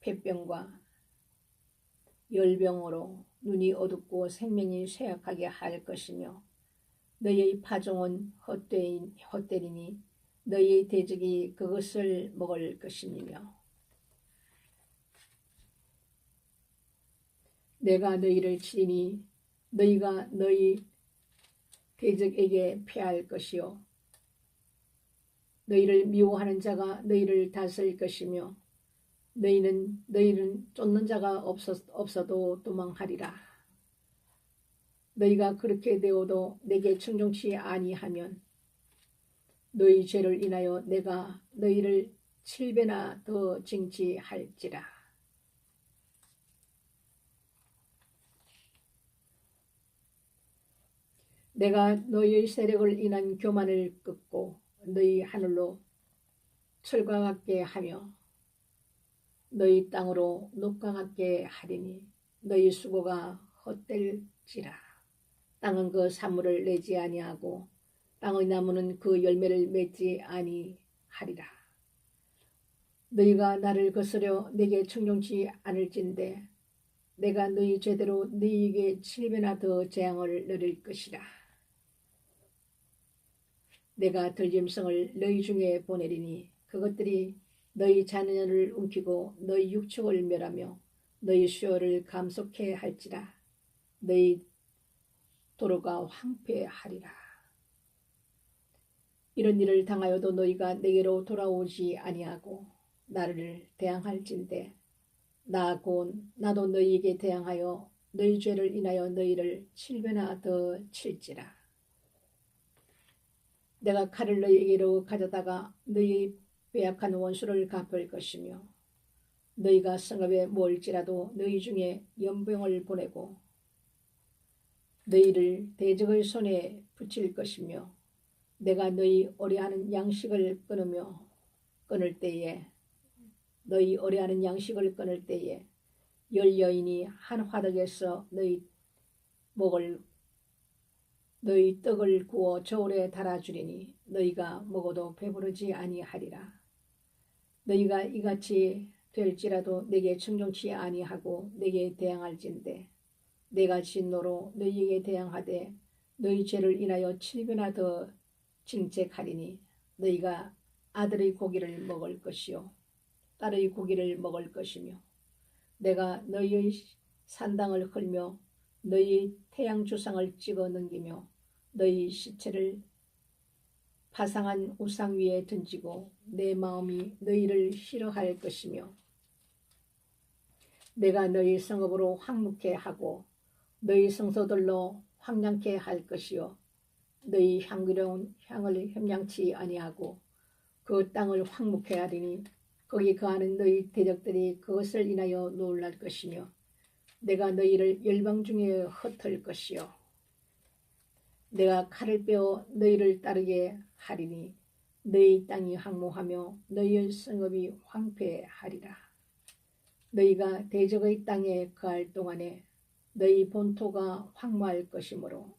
폐병과 열병으로 눈이 어둡고 생명이 쇠약하게 할 것이며 너희의 파종은 헛되리니 너희의 대적이 그것을 먹을 것이며 내가 너희를 치리니 너희가 너희 대적에게 패할 것이요 너희를 미워하는 자가 너희를 다스릴 것이며 너희는 쫓는 자가 없어도 도망하리라. 너희가 그렇게 되어도 내게 충성치 아니하면 너희 죄를 인하여 내가 너희를 7배나 더 징치할지라. 내가 너희의 세력을 인한 교만을 꺾고 너희 하늘로 철과 같게 하며 너희 땅으로 녹과 같게 하리니 너희 수고가 헛될지라. 땅은 그 산물을 내지 아니하고 땅의 나무는 그 열매를 맺지 아니하리라. 너희가 나를 거스려 내게 청종치 않을진대 내가 너희 죄대로 너희에게 7배나 더 재앙을 내릴 것이라. 내가 들짐승을 너희 중에 보내리니 그것들이 너희 자녀를 움키고 너희 육축을 멸하며 너희 수요를 감속해 할지라. 너희 도로가 황폐하리라. 이런 일을 당하여도 너희가 내게로 돌아오지 아니하고 나를 대항할진대 나 곧 나도 너희에게 대항하여 너희 죄를 인하여 너희를 7배나 더 칠지라. 내가 칼을 너희에게로 가져다가 너희 배약한 원수를 갚을 것이며 너희가 성읍에 모일지라도 너희 중에 연병을 보내고 너희를 대적의 손에 붙일 것이며 내가 너희 오래하는 양식을 끊을 때에 너희 오래하는 양식을 끊을 때에 열 여인이 한 화덕에서 너희 떡을 구워 저울에 달아주리니 너희가 먹어도 배부르지 아니하리라. 너희가 이같이 될지라도 내게 청종치 아니하고 내게 대항할진대 내가 진노로 너희에게 대항하되 너희 죄를 인하여 7배나 더 징책하리니 너희가 아들의 고기를 먹을 것이요 딸의 고기를 먹을 것이며 내가 너희의 산당을 헐며 너희 태양 주상을 찍어 넘기며 너희 시체를 파상한 우상 위에 던지고 내 마음이 너희를 싫어할 것이며 내가 너희 성읍으로 황무케 하고 너희 성소들로 황량케 할 것이요 너희 향기로운 향을 혐량치 아니하고 그 땅을 황무케 하리니 거기 거하는 너희 대적들이 그것을 인하여 놀랄 것이며 내가 너희를 열방 중에 흩을 것이요 내가 칼을 빼어 너희를 따르게 하리니 너희 땅이 황무하며 너희의 성읍이 황폐하리라. 너희가 대적의 땅에 거할 동안에 너희 본토가 황무할 것이므로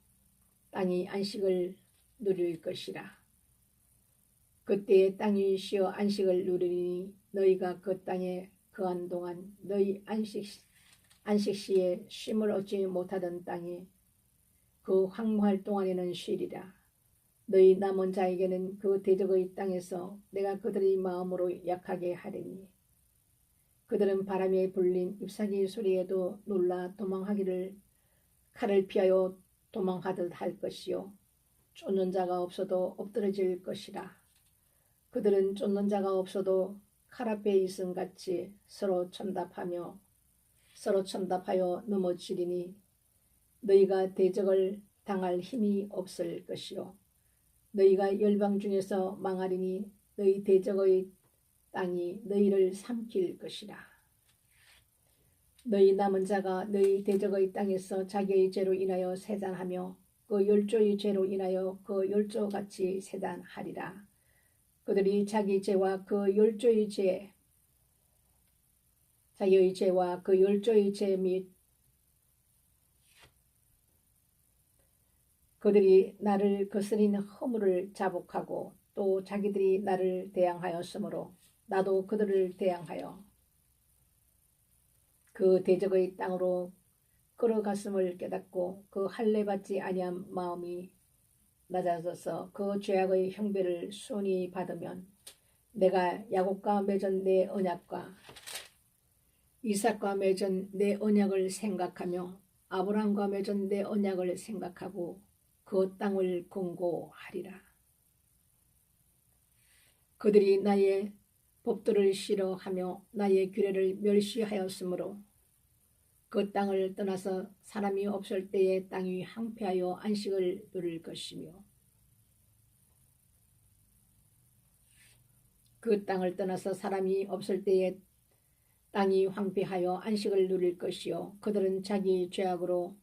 땅이 안식을 누릴 것이라. 그때에 땅이 쉬어 안식을 누리니 너희가 그 땅에 거한 동안 너희 안식시에 쉼을 얻지 못하던 땅에 그 황무할 동안에는 쉬리라. 너희 남은 자에게는 그 대적의 땅에서 내가 그들의 마음으로 약하게 하리니 그들은 바람에 불린 잎사귀 소리에도 놀라 도망하기를 칼을 피하여 도망하듯 할 것이요 쫓는 자가 없어도 엎드러질 것이라. 그들은 쫓는 자가 없어도 칼 앞에 있음같이 서로 천답하여 넘어지리니 너희가 대적을 당할 힘이 없을 것이요 너희가 열방 중에서 망하리니 너희 대적의 땅이 너희를 삼킬 것이라. 너희 남은 자가 너희 대적의 땅에서 자기의 죄로 인하여 세잔하며 그 열조의 죄로 인하여 그 열조같이 세잔하리라. 그들이 자기 죄와 그 열조의 죄, 자기의 죄와 그 열조의 죄 및 그들이 나를 거스린 허물을 자복하고 또 자기들이 나를 대항하였으므로 나도 그들을 대항하여 그 대적의 땅으로 끌어갔음을 깨닫고 그 할례 받지 아니한 마음이 낮아져서 그 죄악의 형벌을 순히 받으면 내가 야곱과 맺은 내 언약과 이삭과 맺은 내 언약을 생각하며 아브라함과 맺은 내 언약을 생각하고 그 땅을 공고하리라. 그들이 나의 법도를 싫어하며 나의 규례를 멸시하였으므로 그 땅을 떠나서 사람이 없을 때에 땅이 황폐하여 안식을 누릴 것이며 그 땅을 떠나서 사람이 없을 때에 땅이 황폐하여 안식을 누릴 것이요 그들은 자기 죄악으로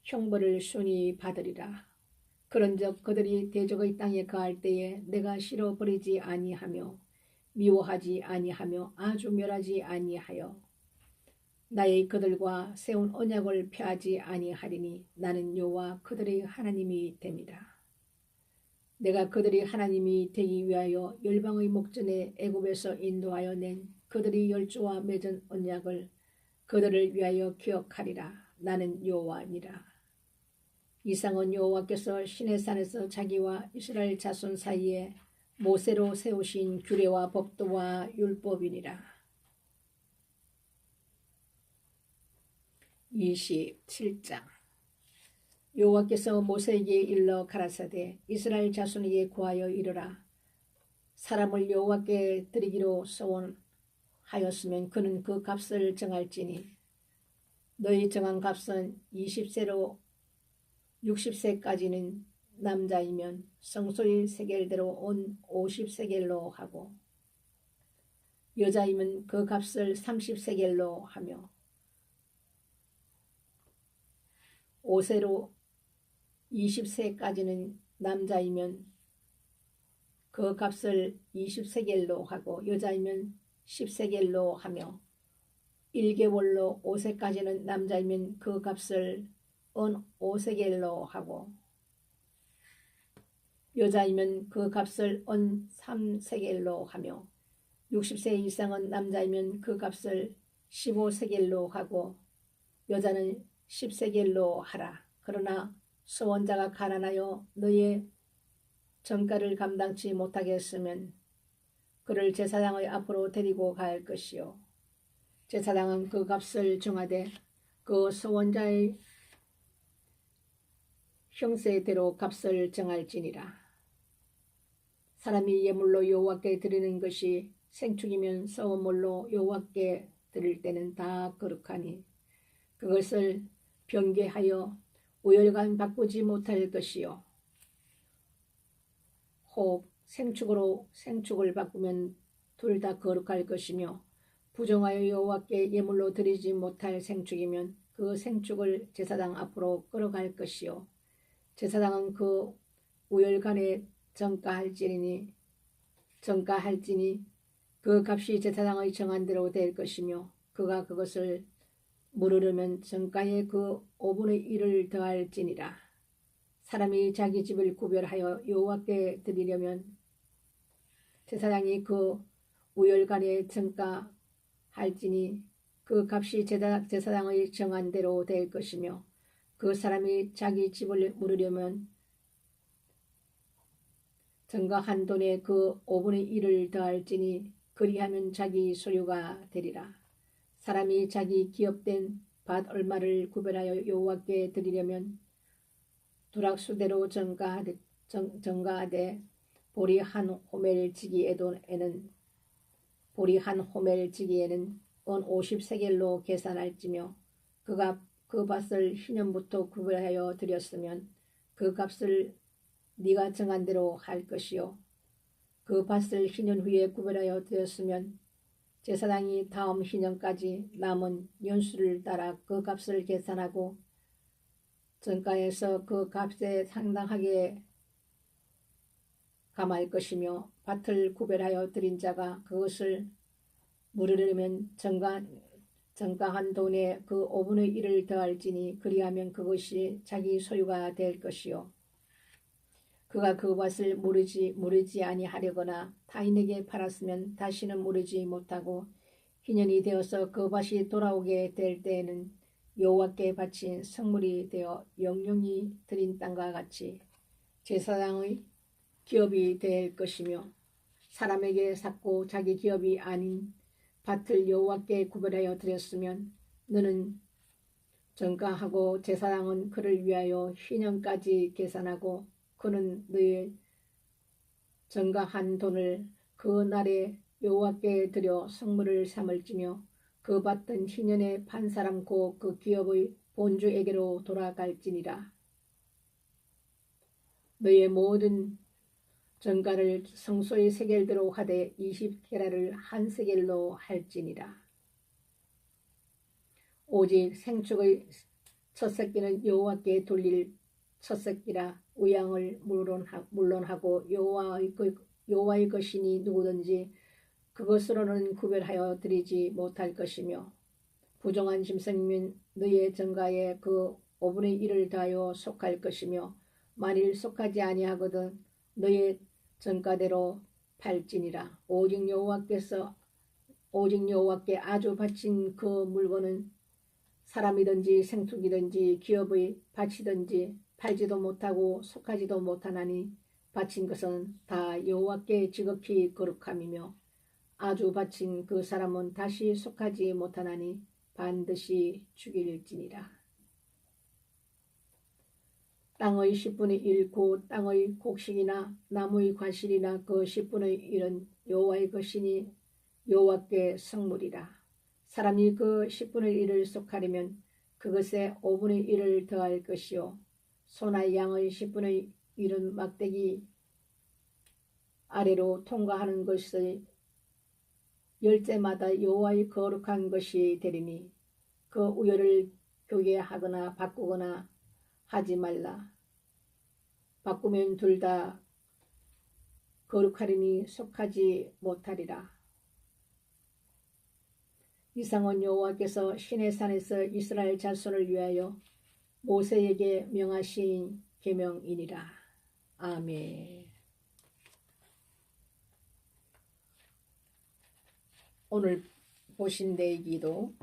형벌을 순히 받으리라. 그런즉 그들이 대적의 땅에 거할 때에 내가 싫어버리지 아니하며 미워하지 아니하며 아주 멸하지 아니하여 나의 그들과 세운 언약을 폐하지 아니하리니 나는 여호와 그들의 하나님이 됨이라. 내가 그들이 하나님이 되기 위하여 열방의 목전에 애굽에서 인도하여 낸 그들이 열조와 맺은 언약을 그들을 위하여 기억하리라. 나는 여호와니라. 이상은 여호와께서 시내산에서 자기와 이스라엘 자손 사이에 모세로 세우신 규례와 법도와 율법이니라. 27장 여호와께서 모세에게 일러 가라사대 이스라엘 자손에게 구하여 이르라. 사람을 여호와께 드리기로 소원하였으면 그는 그 값을 정할지니 너희 정한 값은 20세로 60세까지는 남자이면 성소의 세겔대로 온 50세겔로 하고 여자이면 그 값을 30세겔로 하며 5세로 20세까지는 남자이면 그 값을 20세겔로 하고 여자이면 10세겔로 하며 1개월로 5세까지는 남자이면 그 값을 은 5세겔로 하고 여자이면 그 값을 은 3세겔로 하며 60세 이상은 남자이면 그 값을 15세겔로 하고 여자는 10세겔로 하라. 그러나 소원자가 가난하여 너의 정가를 감당치 못하겠으면 그를 제사장의 앞으로 데리고 갈 것이요 제사장은 그 값을 정하되 그 소원자의 형세대로 값을 정할지니라. 사람이 예물로 여호와께 드리는 것이 생축이면 서원물로 여호와께 드릴 때는 다 거룩하니 그것을 변개하여 우열간 바꾸지 못할 것이요 혹 생축으로 생축을 바꾸면 둘 다 거룩할 것이며 부정하여 여호와께 예물로 드리지 못할 생축이면 그 생축을 제사장 앞으로 끌어갈 것이요 제사장은 그 우열간에 정가할지니 그 값이 제사장의 정한 대로 될 것이며 그가 그것을 물으려면 정가의 그 5분의 1을 더할지니라. 사람이 자기 집을 구별하여 여호와께 드리려면 제사장이 그 우열간에 정가할지니 그 값이 제사장의 정한 대로 될 것이며 그 사람이 자기 집을 물으려면 정가한 돈에 그 5분의 1을 더할지니 그리하면 자기 소유가 되리라. 사람이 자기 기업된 밭 얼마를 구별하여 여호와께 드리려면 두락수대로 정가하되 보리 한 호멜 지기에는 은 50세겔로 계산할지며 그 밭을 희년부터 구별하여 드렸으면 그 값을 네가 정한 대로 할 것이요 그 밭을 희년 후에 구별하여 드렸으면 제사장이 다음 희년까지 남은 연수를 따라 그 값을 계산하고 정가에서 그 값에 상당하게 감할 것이며 밭을 구별하여 드린 자가 그것을 물으려면 정가한 돈에 그 5분의 1을 더할지니 그리하면 그것이 자기 소유가 될 것이요 그가 그 밭을 무르지 아니하려거나 타인에게 팔았으면 다시는 무르지 못하고 희년이 되어서 그 밭이 돌아오게 될 때에는 여호와께 바친 성물이 되어 영영이 드린 땅과 같이 제사장의 기업이 될 것이며 사람에게 샀고 자기 기업이 아닌 밭을 여호와께 구별하여 드렸으면 너는 정가하고 제사장은 그를 위하여 희년까지 계산하고 그는 너의 정가한 돈을 그 날에 여호와께 드려 성물을 삼을지며 그 밭은 희년에 판 사람 곧 그 기업의 본주에게로 돌아갈지니라. 너의 모든 정가를 성소의 세겔대로 하되 20게라를 한 세겔로 할지니라. 오직 생축의 첫 새끼는 여호와께 돌릴 첫 새끼라. 우양을 물론하고 여호와의 것이니 누구든지 그것으로는 구별하여 드리지 못할 것이며 부정한 짐승이면 너의 정가에 그 5분의 1을 다하여 속할 것이며 만일 속하지 아니하거든 너의 정가대로 팔지니라. 오직 여호와께 아주 바친 그 물건은 사람이든지 생畜이든지 기업의 밭이든지 팔지도 못하고 속하지도 못하나니 바친 것은 다 여호와께 지극히 거룩함이며 아주 바친 그 사람은 다시 속하지 못하나니 반드시 죽일지니라. 땅의 10분의 1 곧 땅의 곡식이나 나무의 과실이나 그 10분의 1은 여호와의 것이니 여호와께 성물이라. 사람이 그 10분의 1을 속하려면 그것에 5분의 1을 더할 것이요 소나 양의 10분의 1은 막대기 아래로 통과하는 것의 열째마다 여호와의 거룩한 것이 되리니 그 우열을 교개하거나 바꾸거나 하지 말라. 바꾸면 둘 다 거룩하리니 속하지 못하리라. 이상은 여호와께서 시내산에서 이스라엘 자손을 위하여 모세에게 명하신 계명이니라. 아멘. 오늘 보신 내기도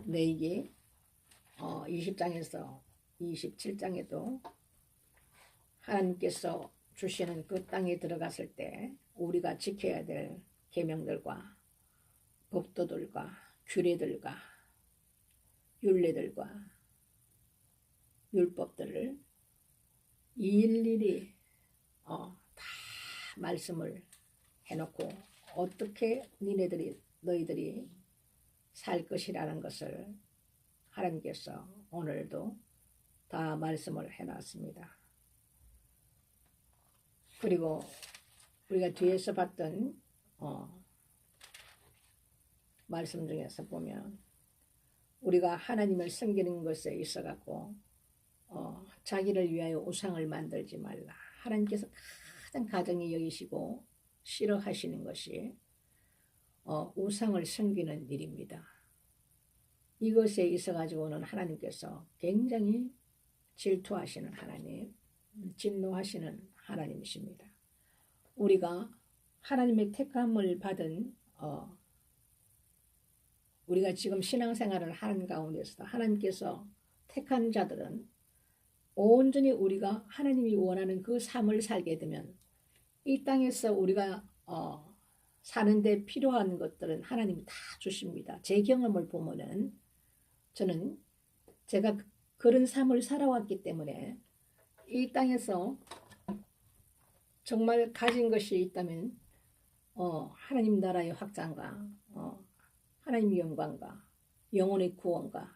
20장에서 27장에도 하나님께서 주시는 그 땅에 들어갔을 때 우리가 지켜야 될 계명들과 법도들과 규례들과 율례들과 율법들을 일일이 다 말씀을 해놓고 어떻게 너희들이 살 것이라는 것을 하나님께서 오늘도 다 말씀을 해놨습니다. 그리고 우리가 뒤에서 봤던 말씀 중에서 보면 우리가 하나님을 섬기는 것에 있어 갖고 자기를 위하여 우상을 만들지 말라. 하나님께서 가장 가정에 여기시고 싫어하시는 것이 우상을 섬기는 일입니다. 이것에 있어 가지고는 하나님께서 굉장히 질투하시는 하나님, 진노하시는 하나님이십니다. 우리가 하나님의 택함을 받은 우리가 지금 신앙생활을 하는 가운데서 하나님께서 택한 자들은 온전히 우리가 하나님이 원하는 그 삶을 살게 되면 이 땅에서 우리가 사는데 필요한 것들은 하나님이 다 주십니다. 제 경험을 보면은 저는 제가 그런 삶을 살아왔기 때문에 이 땅에서 정말 가진 것이 있다면 하나님 나라의 확장과 하나님의 영광과 영혼의 구원과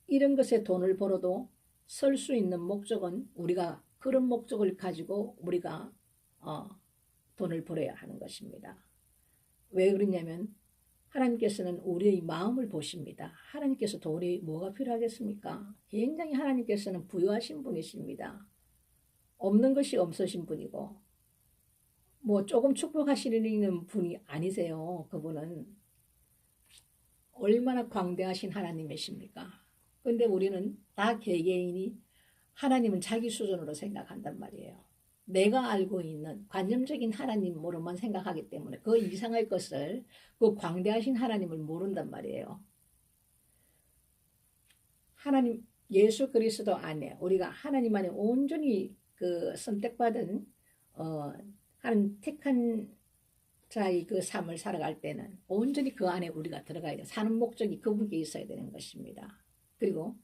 이런 것에 돈을 벌어도 설 수 있는 목적은 우리가 그런 목적을 가지고 우리가 돈을 벌어야 하는 것입니다. 왜 그러냐면 하나님께서는 우리의 마음을 보십니다. 하나님께서 돈이 뭐가 필요하겠습니까? 굉장히 하나님께서는 부유하신 분이십니다. 없는 것이 없으신 분이고 뭐 조금 축복하시는 분이 아니세요. 그분은 얼마나 광대하신 하나님이십니까? 근데 우리는 다 개개인이 하나님은 자기 수준으로 생각한단 말이에요. 내가 알고 있는 관념적인 하나님으로만 생각하기 때문에 그 이상의 것을, 그 광대하신 하나님을 모른단 말이에요. 하나님 예수 그리스도 안에 우리가 하나님 안에 온전히 그 선택받은 하나님 택한 자의 그 삶을 살아갈 때는 온전히 그 안에 우리가 들어가야 돼요. 사는 목적이 그분께 있어야 되는 것입니다. 그리고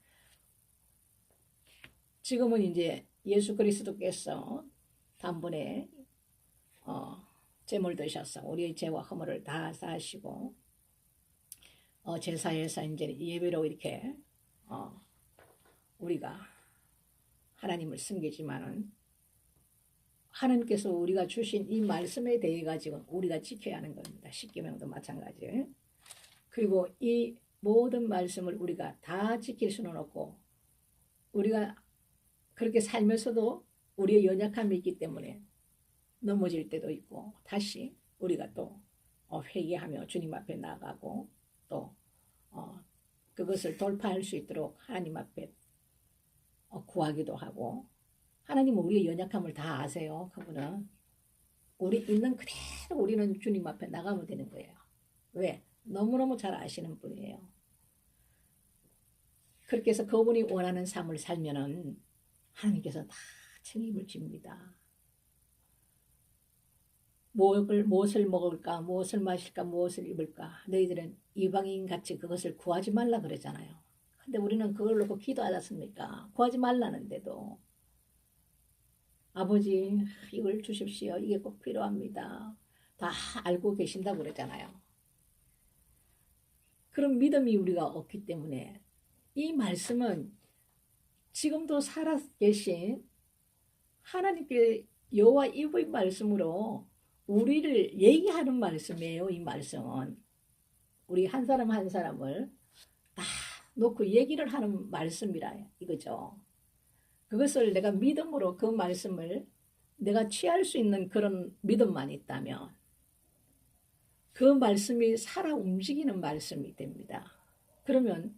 지금은 이제 예수 그리스도께서 단번에 제물 드셔서 우리의 죄와 허물을 다 사하시고 제사에서 이제 예배로 이렇게 우리가 하나님을 섬기지만은 하나님께서 우리가 주신 이 말씀에 대해 가지고 우리가 지켜야 하는 겁니다. 십계명도 마찬가지. 그리고 이 모든 말씀을 우리가 다 지킬 수는 없고 우리가 그렇게 살면서도 우리의 연약함이 있기 때문에 넘어질 때도 있고 다시 우리가 또 회개하며 주님 앞에 나가고 또 그것을 돌파할 수 있도록 하나님 앞에 구하기도 하고 하나님은 우리의 연약함을 다 아세요. 그분은 우리 있는 그대로 우리는 주님 앞에 나가면 되는 거예요. 왜? 너무너무 잘 아시는 분이에요. 그렇게 해서 그분이 원하는 삶을 살면은 하나님께서 다 책임을 집니다. 무엇을 먹을까, 무엇을 마실까, 무엇을 입을까. 너희들은 이방인같이 그것을 구하지 말라 그러잖아요. 근데 우리는 그걸 놓고 기도하지 않습니까? 구하지 말라는데도 아버지 이걸 주십시오. 이게 꼭 필요합니다. 다 알고 계신다고 그러잖아요. 그런 믿음이 우리가 없기 때문에 이 말씀은 지금도 살아 계신 하나님께 여호와 이브의 말씀으로 우리를 얘기하는 말씀이에요. 이 말씀은 우리 한 사람 한 사람을 다 놓고 얘기를 하는 말씀이라 이거죠. 그것을 내가 믿음으로 그 말씀을 내가 취할 수 있는 그런 믿음만 있다면 그 말씀이 살아 움직이는 말씀이 됩니다. 그러면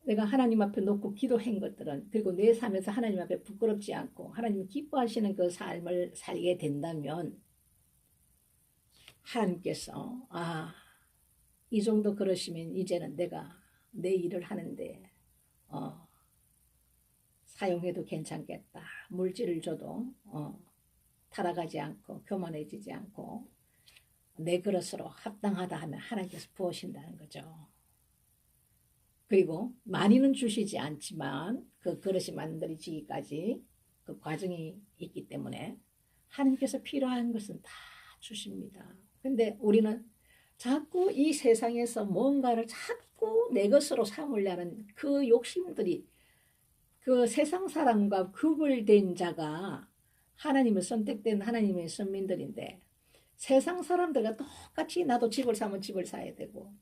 내가 하나님 앞에 놓고 기도한 것들은 그리고 내 삶에서 하나님 앞에 부끄럽지 않고 하나님이 기뻐하시는 그 삶을 살게 된다면 하나님께서 이 정도 그러시면 이제는 내가 내 일을 하는데 사용해도 괜찮겠다. 물질을 줘도 타락하지 않고 교만해지지 않고 내 그릇으로 합당하다 하면 하나님께서 부으신다는 거죠. 그리고 많이는 주시지 않지만 그 그릇이 만들어지기까지 그 과정이 있기 때문에 하나님께서 필요한 것은 다 주십니다. 근데 우리는 자꾸 이 세상에서 뭔가를 자꾸 내 것으로 삼으려는 그 욕심들이 그 세상 사람과 구별된 자가 하나님을 선택된 하나님의 선민들인데 세상 사람들과 똑같이 나도 집을 사면 집을 사야 되고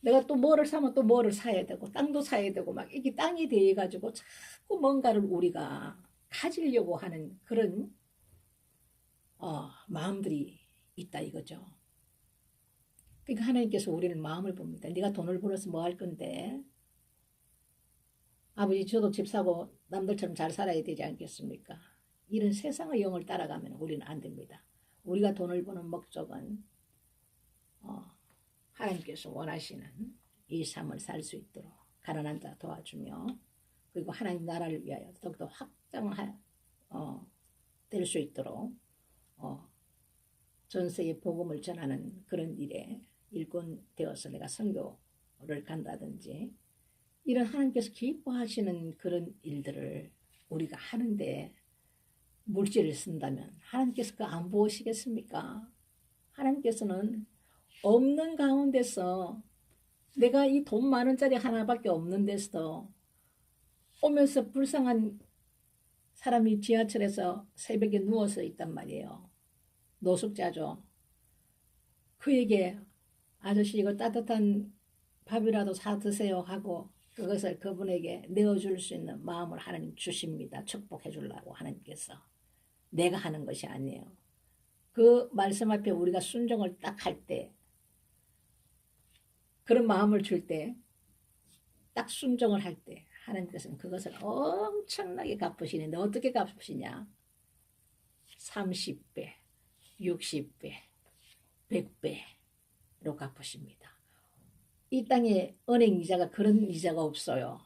내가 또 뭐를 사면 또 뭐를 사야 되고 땅도 사야 되고 막 이게 땅에 대해 가지고 자꾸 뭔가를 우리가 가지려고 하는 그런 마음들이 있다 이거죠. 그러니까 하나님께서 우리는 마음을 봅니다. 네가 돈을 벌어서 뭐 할 건데 아버지 저도 집 사고 남들처럼 잘 살아야 되지 않겠습니까? 이런 세상의 영을 따라가면 우리는 안 됩니다. 우리가 돈을 버는 목적은 하나님께서 원하시는 이 삶을 살 수 있도록 가난한 자 도와주며 그리고 하나님 나라를 위하여 더욱더 확장될 수 있도록 전세에 복음을 전하는 그런 일에 일꾼 되어서 내가 선교를 간다든지 이런 하나님께서 기뻐하시는 그런 일들을 우리가 하는데 물질을 쓴다면 하나님께서 그거 안 보시겠습니까? 하나님께서는 없는 가운데서 내가 이 돈 10,000원짜리 하나밖에 없는 데서 오면서 불쌍한 사람이 지하철에서 새벽에 누워서 있단 말이에요. 노숙자죠. 그에게 아저씨 이거 따뜻한 밥이라도 사 드세요 하고 그것을 그분에게 내어줄 수 있는 마음을 하나님 주십니다. 축복해 주려고 하나님께서. 내가 하는 것이 아니에요. 그 말씀 앞에 우리가 순종을 딱 할 때, 그런 마음을 줄 때, 딱 순종을 할 때 하나님께서는 그것을 엄청나게 갚으시는데 어떻게 갚으시냐? 30배, 60배, 100배로 갚으십니다. 이 땅에 은행 이자가 그런 이자가 없어요.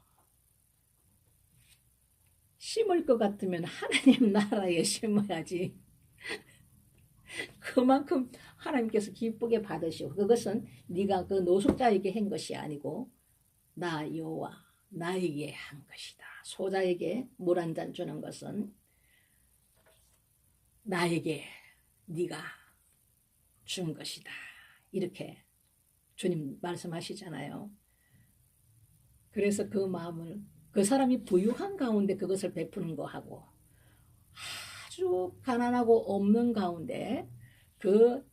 심을 것 같으면 하나님 나라에 심어야지. 그만큼 하나님께서 기쁘게 받으시고 그것은 네가 그 노숙자에게 한 것이 아니고 나 여호와 나에게 한 것이다. 소자에게 물 한 잔 주는 것은 나에게 네가 준 것이다. 이렇게 주님 말씀하시잖아요. 그래서 그 마음을 그 사람이 부유한 가운데 그것을 베푸는 거하고 아주 가난하고 없는 가운데 그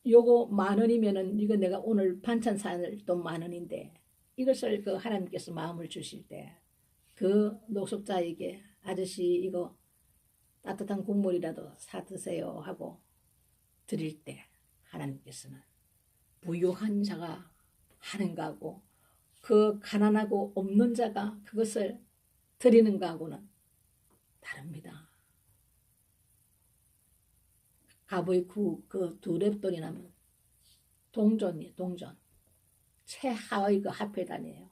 요거 10,000원이면은 이거 내가 오늘 반찬 살 돈 10,000원인데 이것을 그 하나님께서 마음을 주실 때 그 노숙자에게 아저씨 이거 따뜻한 국물이라도 사 드세요 하고 드릴 때 하나님께서는 부유한 자가 하는 거하고 그 가난하고 없는 자가 그것을 드리는 거하고는 다릅니다. 갑의 그 두 랩돈이 나면 동전이에요. 동전. 최하의 그 화폐단이에요.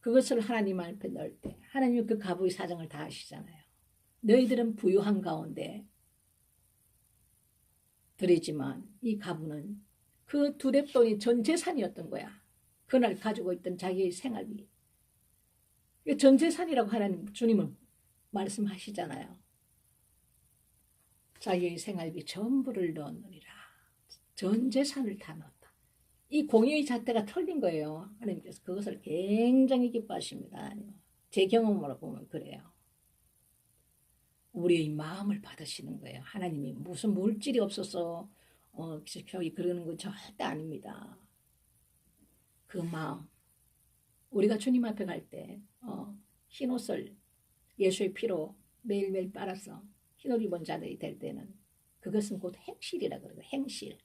그것을 하나님 앞에 넣을 때 하나님이 그 갑의 사정을 다 아시잖아요. 너희들은 부유한 가운데 드리지만 이 가부는 그 두 랩돈이 전 재산이었던 거야. 그날 가지고 있던 자기의 생활비. 전 재산이라고 하나님 주님은 말씀하시잖아요. 자기의 생활비 전부를 넣었느니라. 전 재산을 다 넣었다. 이 공의의 잣대가 털린 거예요. 하나님께서 그것을 굉장히 기뻐하십니다. 제 경험으로 보면 그래요. 우리의 마음을 받으시는 거예요. 하나님이 무슨 물질이 없어서 저기 그러는 건 절대 아닙니다. 그 마음. 우리가 주님 앞에 갈 때 흰옷을 예수의 피로 매일매일 빨아서 흰옷 입은 자들이 될 때는 그것은 곧 행실이라 그래요. 행실.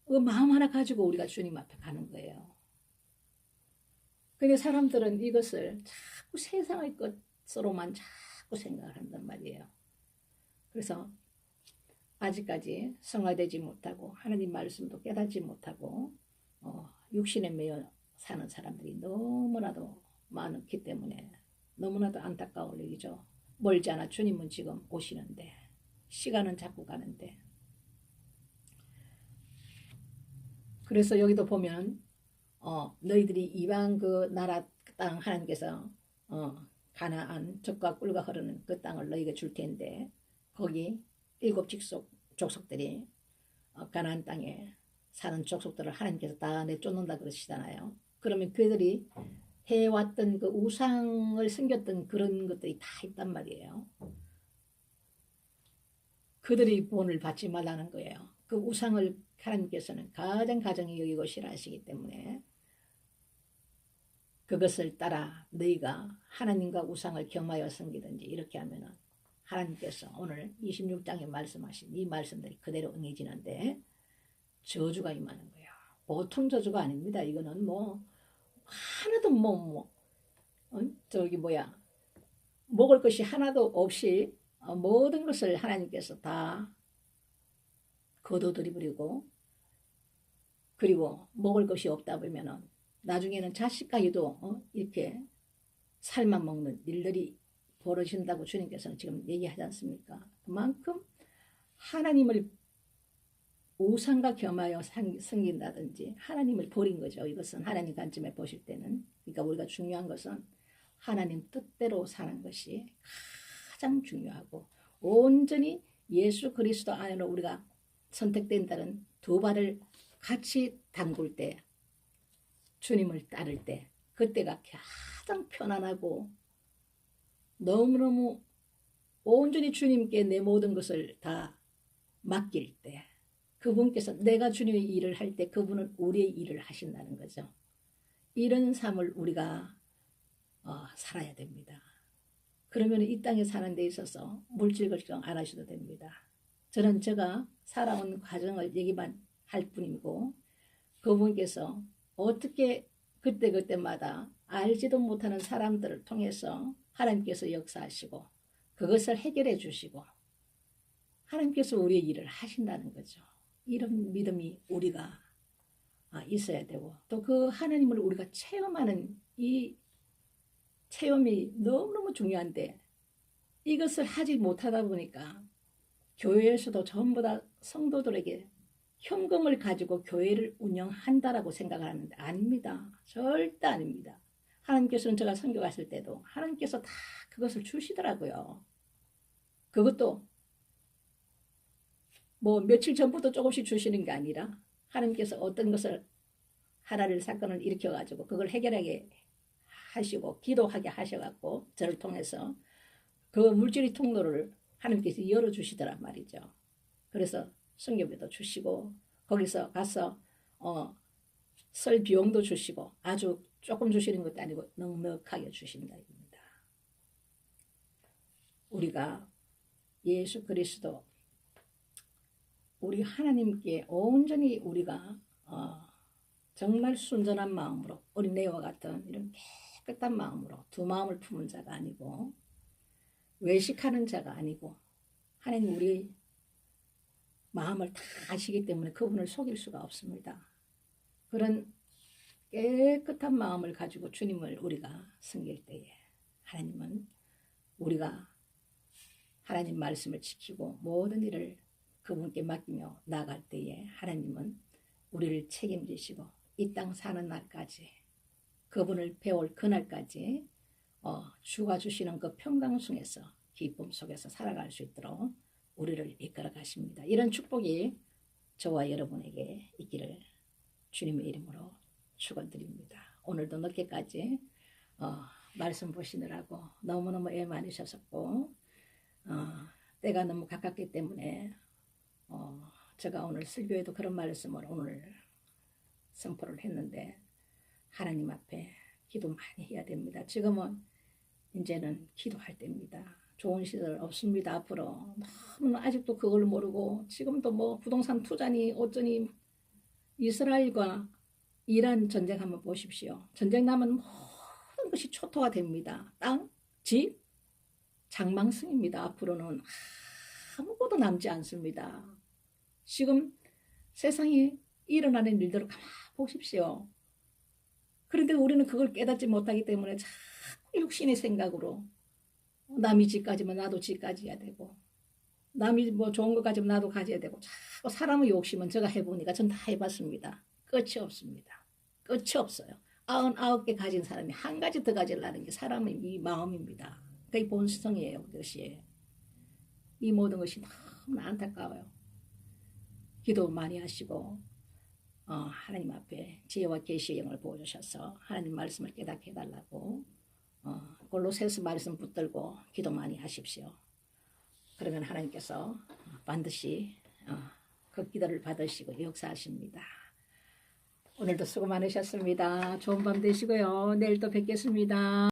그 마음 하나 가지고 우리가 주님 앞에 가는 거예요. 근데 사람들은 이것을 자꾸 세상의 것으로만 자꾸 생각을 한단 말이에요. 그래서 아직까지 성화되지 못하고 하나님 말씀도 깨닫지 못하고 육신에 매여 사는 사람들이 너무나도 많기 때문에 너무나도 안타까울 일이죠. 멀지 않아 주님은 지금 오시는데 시간은 자꾸 가는데 그래서 여기도 보면 너희들이 이방 그 나라 땅 하나님께서 가나안 젖과 꿀과 흐르는 그 땅을 너희에게 줄 텐데 거기 7 족속들이 가나안 땅에 사는 족속들을 하나님께서 다 내쫓는다 그러시잖아요. 그러면 그들이 해왔던 그 우상을 섬겼던 그런 것들이 다 있단 말이에요. 그들이 본을 받지 말라는 거예요. 그 우상을 하나님께서는 가장 가정이 여기고 싫어하시기 때문에 그것을 따라 너희가 하나님과 우상을 겸하여 섬기든지 이렇게 하면은 하나님께서 오늘 26장에 말씀하신 이 말씀들이 그대로 응해지는데 저주가 임하는 거예요. 보통 저주가 아닙니다. 이거는 뭐 하나도 먹을 것이 하나도 없이 모든 것을 하나님께서 다 거둬들이버리고 그리고 먹을 것이 없다 보면은 나중에는 자식까지도 이렇게 살만 먹는 일들이 벌어진다고 주님께서는 지금 얘기하지 않습니까? 그만큼 하나님을 우상과 겸하여 섬긴다든지 하나님을 버린 거죠. 이것은 하나님 관점에 보실 때는. 그러니까 우리가 중요한 것은 하나님 뜻대로 사는 것이 가장 중요하고 온전히 예수 그리스도 안으로 우리가 선택된다는 두 발을 같이 담글 때 주님을 따를 때 그때가 가장 편안하고 너무너무 온전히 주님께 내 모든 것을 다 맡길 때 그분께서 내가 주님의 일을 할 때 그분은 우리의 일을 하신다는 거죠. 이런 삶을 우리가 살아야 됩니다. 그러면 이 땅에 사는 데 있어서 물질 걱정 안 하셔도 됩니다. 저는 제가 살아온 과정을 얘기만 할 뿐이고 그분께서 어떻게 그때그때마다 알지도 못하는 사람들을 통해서 하나님께서 역사하시고 그것을 해결해 주시고 하나님께서 우리의 일을 하신다는 거죠. 이런 믿음이 우리가 있어야 되고 또 그 하나님을 우리가 체험하는 이 체험이 너무너무 중요한데 이것을 하지 못하다 보니까 교회에서도 전부 다 성도들에게 현금을 가지고 교회를 운영한다라고 생각을 하는데 아닙니다. 절대 아닙니다. 하나님께서는 제가 선교 갔을 때도 하나님께서 다 그것을 주시더라고요. 그것도 뭐 며칠 전부터 조금씩 주시는 게 아니라 하나님께서 어떤 것을 하나를 사건을 일으켜가지고 그걸 해결하게 하시고 기도하게 하셔갖고 저를 통해서 그 물질의 통로를 하나님께서 열어주시더란 말이죠. 그래서 성교비도 주시고 거기서 가서 설 비용도 주시고 아주 조금 주시는 것도 아니고 넉넉하게 주신다 입니다. 우리가 예수 그리스도 우리 하나님께 온전히 우리가 정말 순전한 마음으로 어린애와 같은 이런 깨끗한 마음으로 두 마음을 품은 자가 아니고 외식하는 자가 아니고 하나님 우리 마음을 다 아시기 때문에 그분을 속일 수가 없습니다. 그런 깨끗한 마음을 가지고 주님을 우리가 섬길 때에 하나님은 우리가 하나님 말씀을 지키고 모든 일을 그분께 맡기며 나갈 때에 하나님은 우리를 책임지시고 이 땅 사는 날까지 그분을 배울 그날까지 주가 주시는 그 평강 속에서 기쁨 속에서 살아갈 수 있도록 우리를 이끌어 가십니다. 이런 축복이 저와 여러분에게 있기를 주님의 이름으로 축원드립니다. 오늘도 늦게까지 말씀 보시느라고 너무너무 애 많으셨었고 때가 너무 가깝기 때문에 제가 오늘 설교에도 그런 말씀을 오늘 선포를 했는데 하나님 앞에 기도 많이 해야 됩니다. 지금은 이제는 기도할 때입니다. 좋은 시절 없습니다. 앞으로 너무 아직도 그걸 모르고 지금도 뭐 부동산 투자니 어쩌니 이스라엘과 이란 전쟁 한번 보십시오. 전쟁 나면 모든 것이 초토화 됩니다. 땅, 집, 장망승입니다. 앞으로는 아무것도 남지 않습니다. 지금 세상에 일어나는 일들을 가만 보십시오. 그런데 우리는 그걸 깨닫지 못하기 때문에 자꾸 육신의 생각으로 남이 집 가지면 나도 집 가져야 되고 남이 뭐 좋은 거 가지면 나도 가져야 되고 자꾸 사람의 욕심은 제가 해보니까 전 다 해봤습니다. 끝이 없습니다. 끝이 없어요. 99개 가진 사람이 한 가지 더 가지려는 게 사람의 이 마음입니다. 그게 본성이에요. 그것이. 이 모든 것이 너무 안타까워요. 기도 많이 하시고 하나님 앞에 지혜와 계시의 영을 보여주셔서 하나님 말씀을 깨닫게 해달라고 골로새서 말씀 붙들고 기도 많이 하십시오. 그러면 하나님께서 반드시 그 기도를 받으시고 역사하십니다. 오늘도 수고 많으셨습니다. 좋은 밤 되시고요. 내일 또 뵙겠습니다.